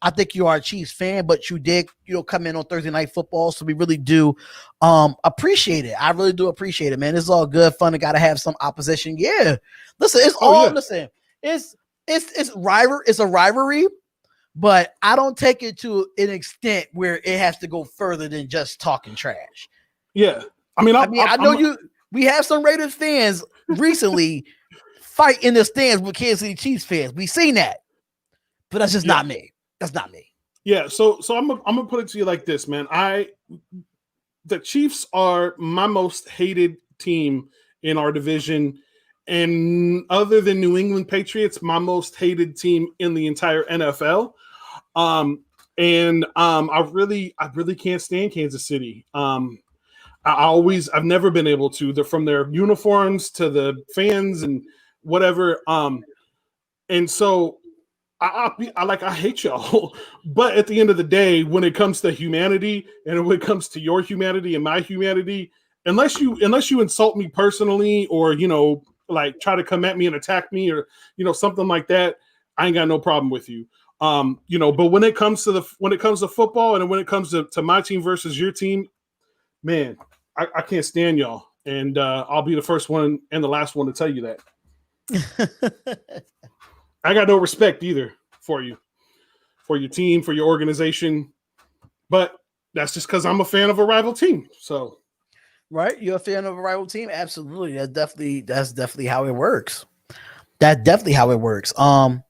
[SPEAKER 4] I think you are a Chiefs fan, but you did, come in on Thursday Night Football. So we really do appreciate it. I really do appreciate it, man. It's all good fun. I got to have some opposition. Yeah. Listen, listen, it's a rivalry, but I don't take it to an extent where it has to go further than just talking trash.
[SPEAKER 3] Yeah.
[SPEAKER 4] We have some Raiders fans recently fight in the stands with Kansas City Chiefs fans. We've seen that, but that's just not me. That's not me.
[SPEAKER 3] Yeah. So I'm gonna put it to you like this, man. The Chiefs are my most hated team in our division, and other than New England Patriots, my most hated team in the entire NFL. I really can't stand Kansas City. I've never been able to. From their uniforms to the fans and whatever. And so I hate y'all. But at the end of the day, when it comes to humanity and when it comes to your humanity and my humanity, unless you insult me personally or try to come at me and attack me or something like that, I ain't got no problem with you. But when it comes to football and when it comes to my team versus your team, man, I can't stand y'all, and I'll be the first one and the last one to tell you that. I got no respect either for you, for your team, for your organization, but that's just because I'm a fan of a rival team. So,
[SPEAKER 4] right, you're a fan of a rival team, absolutely. That's definitely how it works. That's definitely how it works. One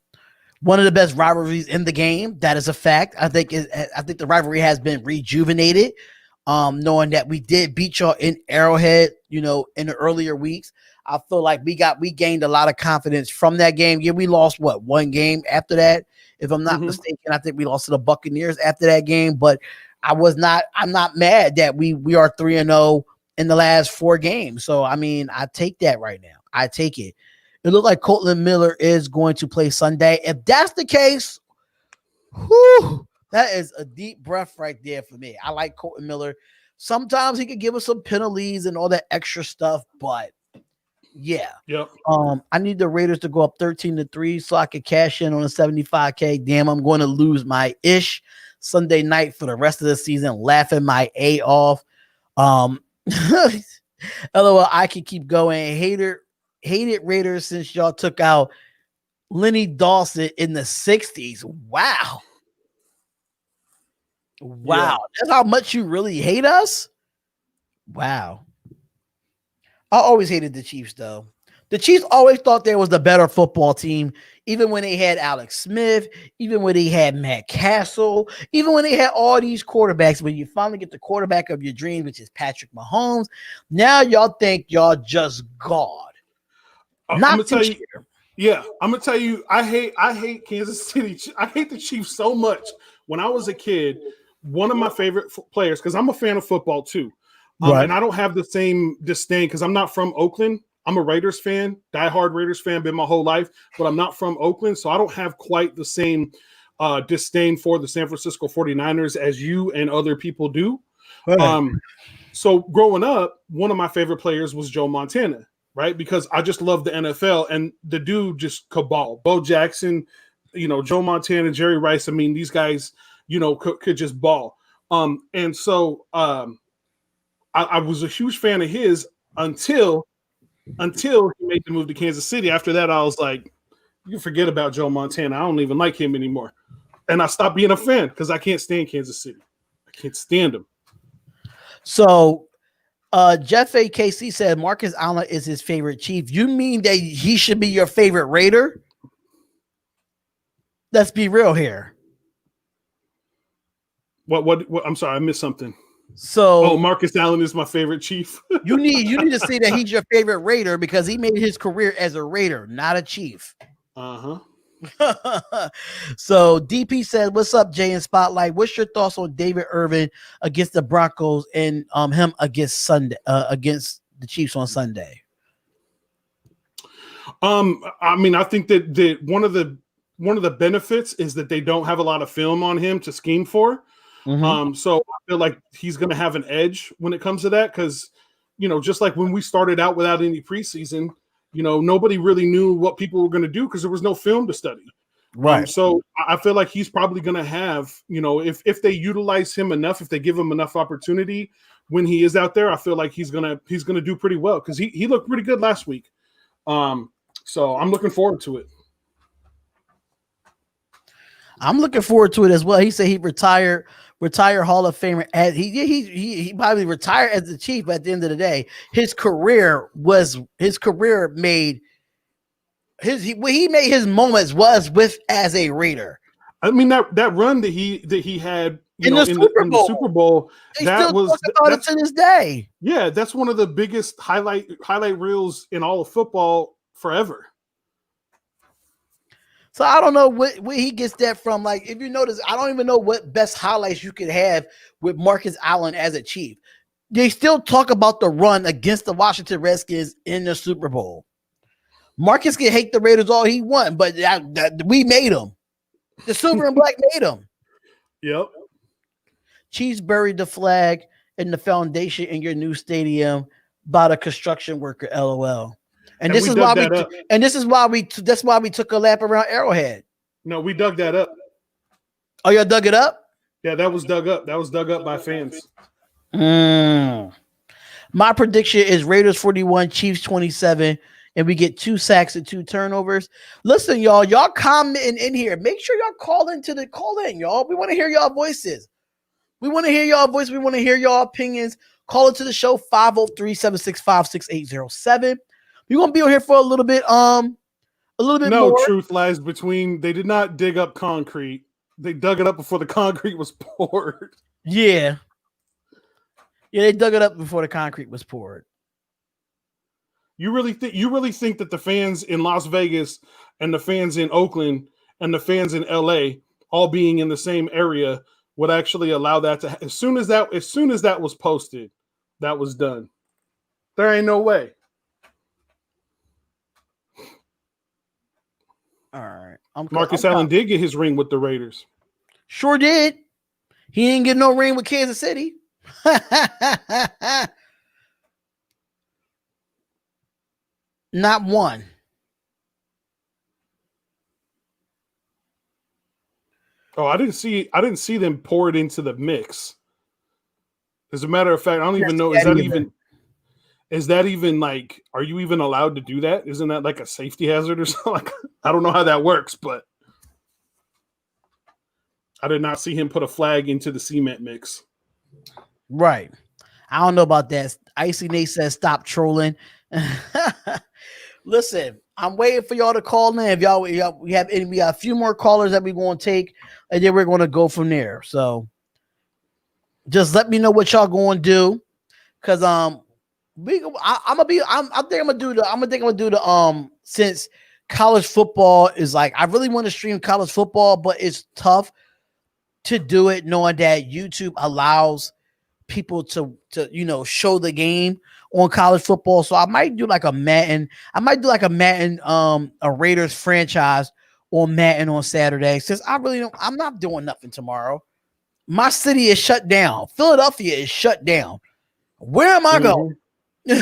[SPEAKER 4] of the best rivalries in the game. That is a fact. I think the rivalry has been rejuvenated. Knowing that we did beat y'all in Arrowhead, in the earlier weeks. I feel like we gained a lot of confidence from that game. Yeah, we lost one game after that, if I'm not mistaken. I think we lost to the Buccaneers after that game, but I'm not mad that we are 3-0 in the last 4 games. So I take that right now. I take it. It looks like Colton Miller is going to play Sunday. If that's the case, whew, that is a deep breath right there for me. I like Colton Miller. Sometimes he could give us some penalties and all that extra stuff, but yeah.
[SPEAKER 3] Yep.
[SPEAKER 4] I need the Raiders to go up 13-3 so I could cash in on a 75K. Damn, I'm going to lose my ish Sunday night for the rest of the season, laughing my A off. LOL, I can keep going. Hated Raiders since y'all took out Lenny Dawson in the 60s. Wow. Yeah. That's how much you really hate us? Wow. I always hated the Chiefs, though. The Chiefs always thought they was the better football team, even when they had Alex Smith, even when they had Matt Castle, even when they had all these quarterbacks. When you finally get the quarterback of your dreams, which is Patrick Mahomes, now y'all think y'all just God.
[SPEAKER 3] I'm gonna tell you. Yeah, I'm gonna tell you. I hate Kansas City. I hate the Chiefs so much. When I was a kid, one of my favorite players, because I'm a fan of football too, and I don't have the same disdain because I'm not from Oakland. I'm a Raiders fan, diehard Raiders fan, been my whole life, but I'm not from Oakland, so I don't have quite the same disdain for the San Francisco 49ers as you and other people do. So growing up, one of my favorite players was Joe Montana, right? Because I just love the NFL, and the dude just could ball. Bo Jackson, Joe Montana, Jerry Rice. I mean, these guys, could just ball. And so I was a huge fan of his until he made the move to Kansas City. After that, I was like, you can forget about Joe Montana. I don't even like him anymore. And I stopped being a fan because I can't stand Kansas City. I can't stand him.
[SPEAKER 4] So Jeff AKC said Marcus Allen is his favorite Chief. You mean that he should be your favorite Raider? Let's be real here.
[SPEAKER 3] What I'm sorry, I missed something.
[SPEAKER 4] So
[SPEAKER 3] Marcus Allen is my favorite Chief.
[SPEAKER 4] you need to see that he's your favorite Raider because he made his career as a Raider, not a Chief. So DP said, "What's up, Jay and Spotlight? What's your thoughts on David Irvin against the Broncos and him against against the Chiefs on Sunday?"
[SPEAKER 3] I mean, I think that one of the benefits is that they don't have a lot of film on him to scheme for. So I feel like he's going to have an edge when it comes to that because, just like when we started out without any preseason, nobody really knew what people were going to do because there was no film to study.
[SPEAKER 4] Right.
[SPEAKER 3] So I feel like he's probably going to have, if they utilize him enough, if they give him enough opportunity when he is out there, I feel like he's gonna do pretty well because he looked pretty good last week. So I'm looking forward to it.
[SPEAKER 4] I'm looking forward to it as well. He said he retire Hall of Famer. He probably retired as the Chief, but at the end of the day, his career made his moments was with as a Raider.
[SPEAKER 3] I mean that run that he had
[SPEAKER 4] in the Super Bowl,
[SPEAKER 3] that was
[SPEAKER 4] about it to this day.
[SPEAKER 3] Yeah, that's one of the biggest highlight reels in all of football forever.
[SPEAKER 4] So I don't know where he gets that from. Like, if you notice, I don't even know what best highlights you could have with Marcus Allen as a Chief. They still talk about the run against the Washington Redskins in the Super Bowl. Marcus can hate the Raiders all he wants, but we made him. The silver and black made him.
[SPEAKER 3] Yep.
[SPEAKER 4] Chiefs buried the flag in the foundation in your new stadium by the construction worker. LOL. And this is why we took a lap around Arrowhead.
[SPEAKER 3] No, we dug that up.
[SPEAKER 4] Oh, y'all dug it up?
[SPEAKER 3] Yeah, that was dug up. That was dug up by fans.
[SPEAKER 4] My prediction is Raiders 41, Chiefs 27, and we get 2 sacks and 2 turnovers. Listen, y'all commenting in here. Make sure y'all call in, y'all. We want to hear y'all voices. We want to hear y'all voice. We want to hear y'all opinions. Call into the show 503-765-6807. We're gonna be on here for a little bit more.
[SPEAKER 3] Truth lies between. They did not dig up concrete. They dug it up before the concrete was poured.
[SPEAKER 4] Yeah, they dug it up before the concrete was poured.
[SPEAKER 3] You really think that the fans in Las Vegas and the fans in Oakland and the fans in LA all being in the same area would actually allow that to as soon as that was posted, that was done. There ain't no way.
[SPEAKER 4] All right.
[SPEAKER 3] Marcus Allen did get his ring with the Raiders.
[SPEAKER 4] Sure did. He didn't get no ring with Kansas City. Not one.
[SPEAKER 3] Oh, I didn't see them pour it into the mix. As a matter of fact, I don't even know. Is that even like, are you even allowed to do that? Isn't that like a safety hazard or something? Like, I don't know how that works, but I did not see him put a flag into the cement mix.
[SPEAKER 4] Right. I don't know about that. Icy Nate says, stop trolling. Listen, I'm waiting for y'all to call in. If we got a few more callers that we're going to take, and then we're going to go from there. So just let me know what y'all going to do. Cause, I'm gonna do the since college football is like, I really want to stream college football, but it's tough to do it knowing that YouTube allows people to show the game on college football. So I might do like a Madden. A Raiders franchise on Madden on Saturday. Since I'm not doing nothing tomorrow. My city is shut down. Philadelphia is shut down. Where am I going? So,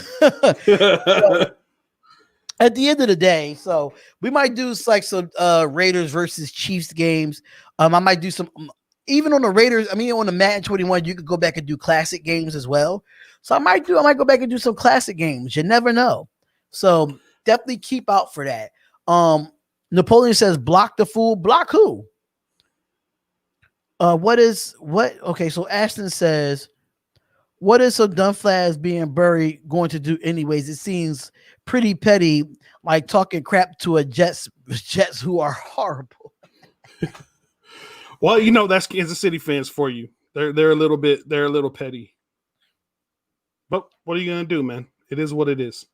[SPEAKER 4] at the end of the day, so we might do like some Raiders versus Chiefs games. I might do some even on the Raiders. I mean, on the Madden 21, you could go back and do classic games as well. So I might go back and do some classic games. You never know. So definitely keep out for that. Napoleon says, block the fool. Block who? Okay, so Ashton says, what is some dumb flags being buried going to do anyways? It seems pretty petty, like talking crap to a Jets who are horrible.
[SPEAKER 3] Well, that's Kansas City fans for you. They're a little petty. But what are you gonna do, man? It is what it is.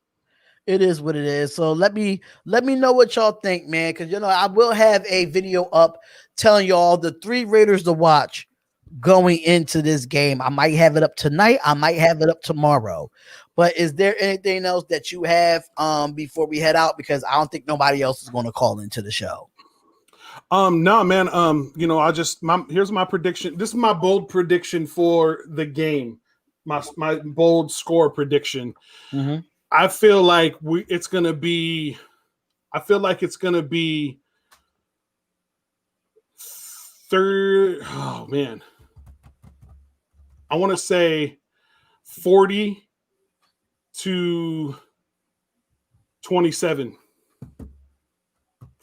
[SPEAKER 4] It is what it is. So let me know what y'all think, man. Because I will have a video up telling y'all the 3 Raiders to watch going into this game. I might have it up tonight. I might have it up tomorrow. But is there anything else that you have before we head out? Because I don't think nobody else is going to call into the show.
[SPEAKER 3] No, man. Here's my prediction. This is my bold prediction for the game. My bold score prediction.
[SPEAKER 4] Mm-hmm.
[SPEAKER 3] I feel like it's gonna be 3rd. Oh man, I want to say 40-27.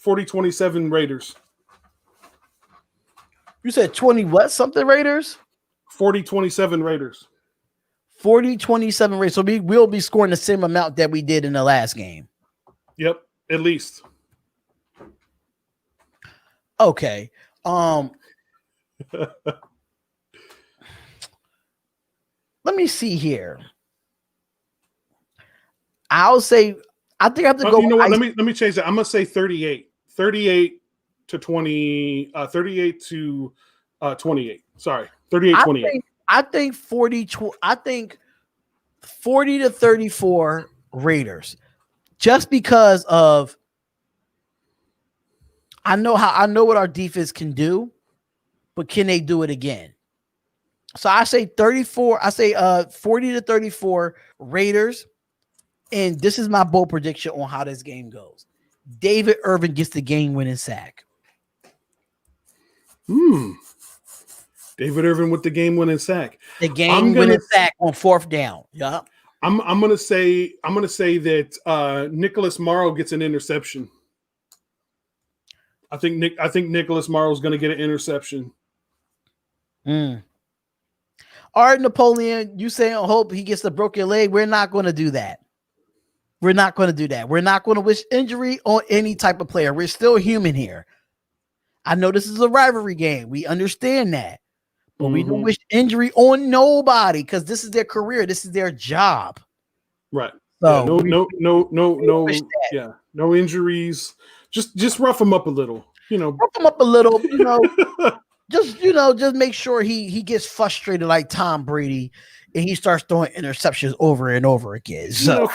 [SPEAKER 3] 40-27 Raiders.
[SPEAKER 4] You said 20 what something Raiders?
[SPEAKER 3] 40-27 Raiders.
[SPEAKER 4] 40-27 Raiders. So we'll be scoring the same amount that we did in the last game.
[SPEAKER 3] Yep, at least.
[SPEAKER 4] Okay. Let me see here. I'll say I think I have to go.
[SPEAKER 3] You know what? Let me change that. I'm gonna say 38. 38 to 20. 38 to 28. Sorry, 38-28.
[SPEAKER 4] I think 40. I think 40 to 34 Raiders, just because of I know what our defense can do, but can they do it again? So I say 34. I say 40 to 34 Raiders, and this is my bold prediction on how this game goes. David Irvin gets the game-winning sack.
[SPEAKER 3] David Irvin with the game-winning sack.
[SPEAKER 4] The game-winning sack on 4th down. Yeah.
[SPEAKER 3] I'm gonna say that Nicholas Morrow gets an interception. I think Nicholas Morrow is gonna get an interception.
[SPEAKER 4] All right, Napoleon, you say on hope he gets a broken leg. We're not going to do that. We're not going to do that. We're not going to wish injury on any type of player. We're still human here. I know this is a rivalry game. We understand that. But we don't wish injury on nobody because this is their career. This is their job.
[SPEAKER 3] Right.
[SPEAKER 4] So
[SPEAKER 3] no injuries. Just rough him up a little.
[SPEAKER 4] Rough him up a little. Just make sure he gets frustrated like Tom Brady and he starts throwing interceptions over and over again. So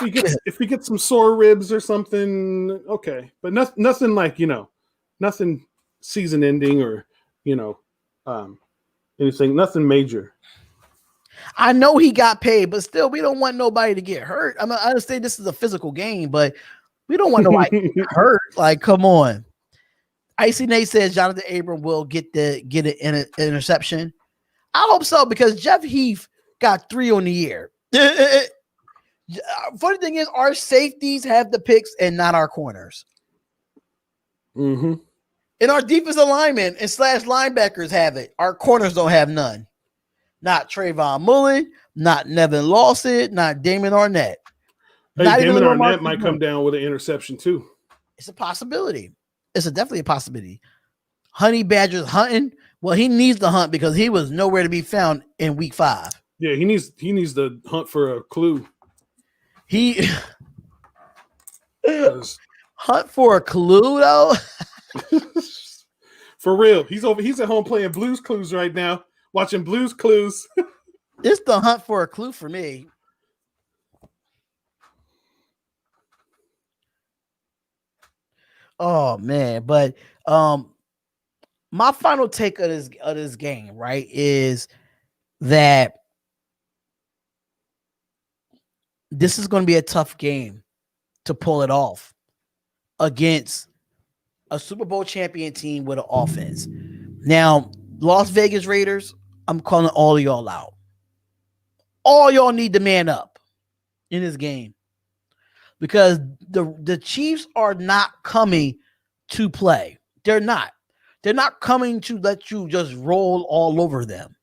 [SPEAKER 3] if he gets some sore ribs or something, okay. But nothing like nothing season ending or anything, nothing major.
[SPEAKER 4] I know he got paid, but still, we don't want nobody to get hurt. I understand this is a physical game, but we don't want nobody to get hurt. Like, come on. Icy Nate says Jonathan Abram will get an interception. I hope so because Jeff Heath got 3 on the year. Funny thing is, our safeties have the picks and not our corners.
[SPEAKER 3] Mm-hmm.
[SPEAKER 4] And our defensive linemen and / linebackers have it. Our corners don't have none. Not Trayvon Mullen, not Nevin Lawson, not Damon Arnett.
[SPEAKER 3] Hey, Damon Arnett might come down with an interception too.
[SPEAKER 4] It's a possibility. It's definitely a possibility. Honey Badger's hunting. Well, he needs to hunt because he was nowhere to be found in week 5.
[SPEAKER 3] Yeah, he needs to hunt for a clue.
[SPEAKER 4] He hunt for a clue though.
[SPEAKER 3] For real. He's at home playing Blues Clues right now. Watching Blues Clues.
[SPEAKER 4] It's the hunt for a clue for me. Oh man, but my final take of this game, right, is that this is going to be a tough game to pull it off against a Super Bowl champion team with an offense. Now, Las Vegas Raiders, I'm calling all of y'all out. All y'all need to man up in this game because the Chiefs are not coming to play. They're not. They're not coming to let you just roll all over them.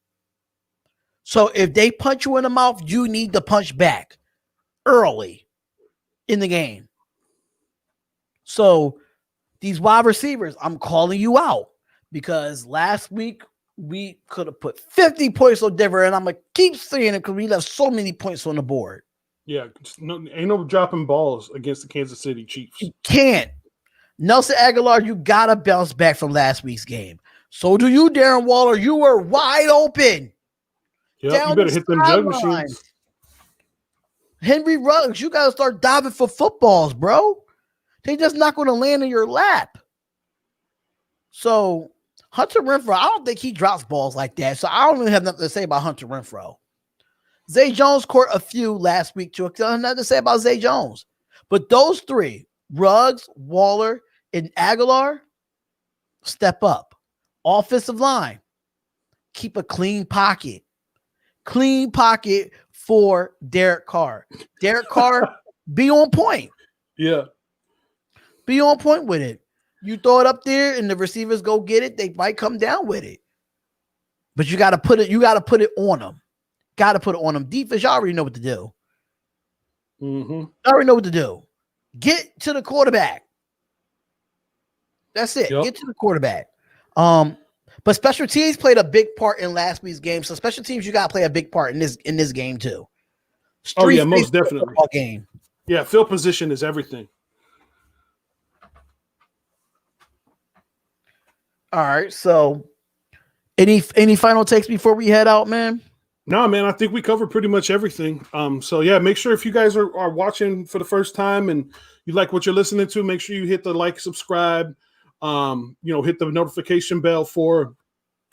[SPEAKER 4] So if they punch you in the mouth, you need to punch back early in the game. So these wide receivers, I'm calling you out because last week we could have put 50 points on Denver, and I'm gonna keep saying it because we left so many points on the board.
[SPEAKER 3] Yeah, ain't no dropping balls against the Kansas City Chiefs.
[SPEAKER 4] You can't. Nelson Aguilar, you gotta bounce back from last week's game. So do you, Darren Waller. You were wide open.
[SPEAKER 3] Yeah, you better hit them jug machines.
[SPEAKER 4] Henry Ruggs, you gotta start diving for footballs, bro. They just not gonna land in your lap. So Hunter Renfrow, I don't think he drops balls like that. So I don't really have nothing to say about Hunter Renfrow. Zay Jones caught a few last week too. I have nothing to say about Zay Jones. But those three, Ruggs, Waller, and Aguilar, step up. Offensive line, keep a clean pocket. Clean pocket for Derek Carr. Derek Carr, be on point.
[SPEAKER 3] Yeah.
[SPEAKER 4] Be on point with it. You throw it up there and the receivers go get it, they might come down with it. But you got to put it on them. Got to put it on them. Defense, y'all already know what to do.
[SPEAKER 3] Mm-hmm.
[SPEAKER 4] I already know what to do. Get to the quarterback. That's it.
[SPEAKER 3] Yep.
[SPEAKER 4] Get to the quarterback. But special teams played a big part in last week's game. So special teams, you got to play a big part in this game too.
[SPEAKER 3] Most definitely.
[SPEAKER 4] Game.
[SPEAKER 3] Yeah, field position is everything.
[SPEAKER 4] All right. So, any final takes before we head out, man?
[SPEAKER 3] No, man, I think we covered pretty much everything. So yeah, make sure if you guys are watching for the first time and you like what you're listening to, make sure you hit the like, subscribe, hit the notification bell for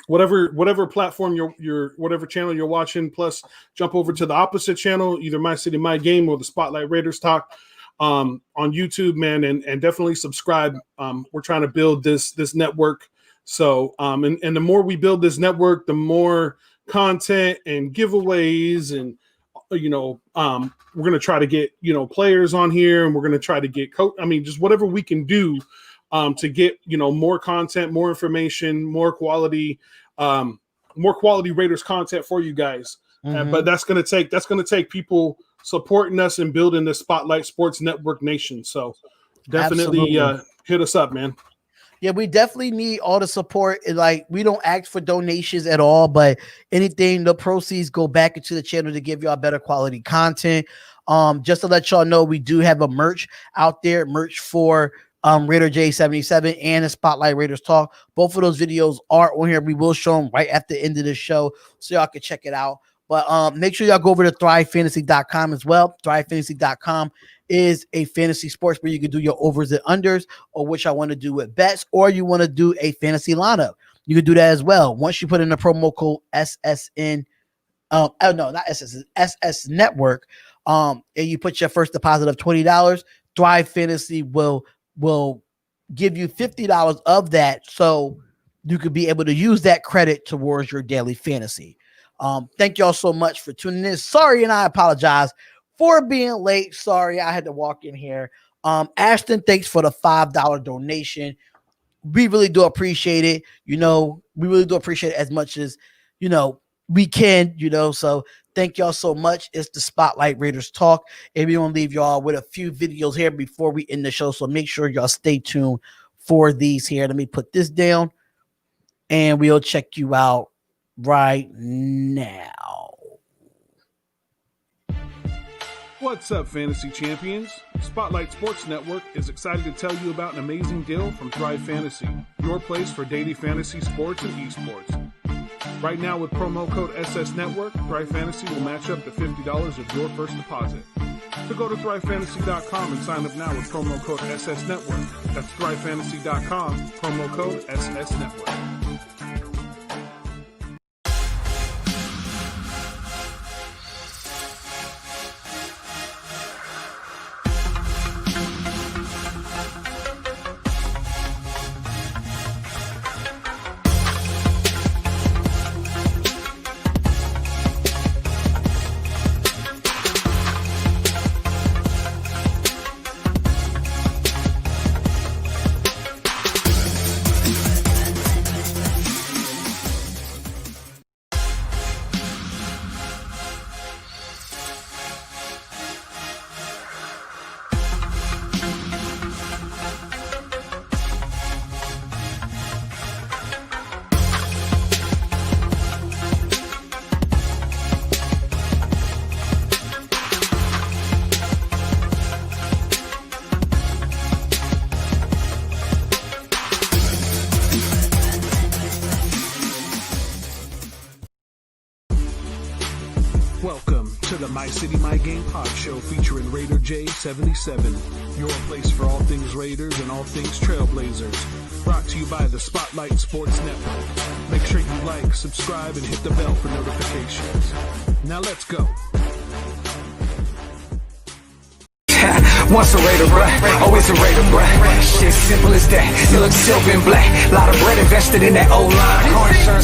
[SPEAKER 3] whatever platform your whatever channel you're watching. Plus, jump over to the opposite channel, either My City, My Game or the Spotlight Raiders Talk on YouTube, man, and definitely subscribe. We're trying to build this network. So, and the more we build this network, the more content and giveaways and we're going to try to get players on here, and we're going to try to get just whatever we can do to get more content, more information, more quality Raiders content for you guys.
[SPEAKER 4] Mm-hmm.
[SPEAKER 3] But that's going to take people supporting us and building the Spotlight Sports Network Nation. So definitely hit us up, man.
[SPEAKER 4] Yeah, we definitely need all the support. Like, we don't ask for donations at all, but anything, the proceeds go back into the channel to give y'all better quality content. Just to let y'all know, we do have a merch out there, merch for Raider J77 and the Spotlight Raiders Talk. Both of those videos are on here. We will show them right at the end of the show, so y'all can check it out. But make sure y'all go over to thrivefantasy.com as well. Thrivefantasy.com is a fantasy sports where you can do your overs and unders, or what y'all want to do with bets, or you want to do a fantasy lineup. You can do that as well. Once you put in the promo code SSN, not SSN, SS Network, and you put your first deposit of $20, Thrive Fantasy will give you $50 of that, so you could be able to use that credit towards your daily fantasy. Thank y'all so much for tuning in. Sorry, and I apologize for being late. Sorry, I had to walk in here. Ashton, thanks for the $5 donation. We really do appreciate it. We really do appreciate it as much as, we can, so thank y'all so much. It's the Spotlight Raiders Talk, and we want to leave y'all with a few videos here before we end the show. So make sure y'all stay tuned for these here. Let me put this down, and we'll check you out right now.
[SPEAKER 3] What's up, fantasy champions? Spotlight Sports Network is excited to tell you about an amazing deal from Thrive Fantasy, your place for daily fantasy sports and esports. Right now, with promo code SS Network, Thrive Fantasy will match up to $50 of your first deposit. So go to thrivefantasy.com and sign up now with promo code SS Network. That's thrivefantasy.com, promo code SS Network.
[SPEAKER 1] My City, My Game pod show featuring Raider J77, your place for all things Raiders and all things Trailblazers. Brought to you by the Spotlight Sports Network. Make sure you like, subscribe, and hit the bell for notifications. Now let's go.
[SPEAKER 2] Once a Raider, bruh, always a Raider, bruh. Shit simple as that. You look silver and black. Lot of bread invested in that O-line. Car insurance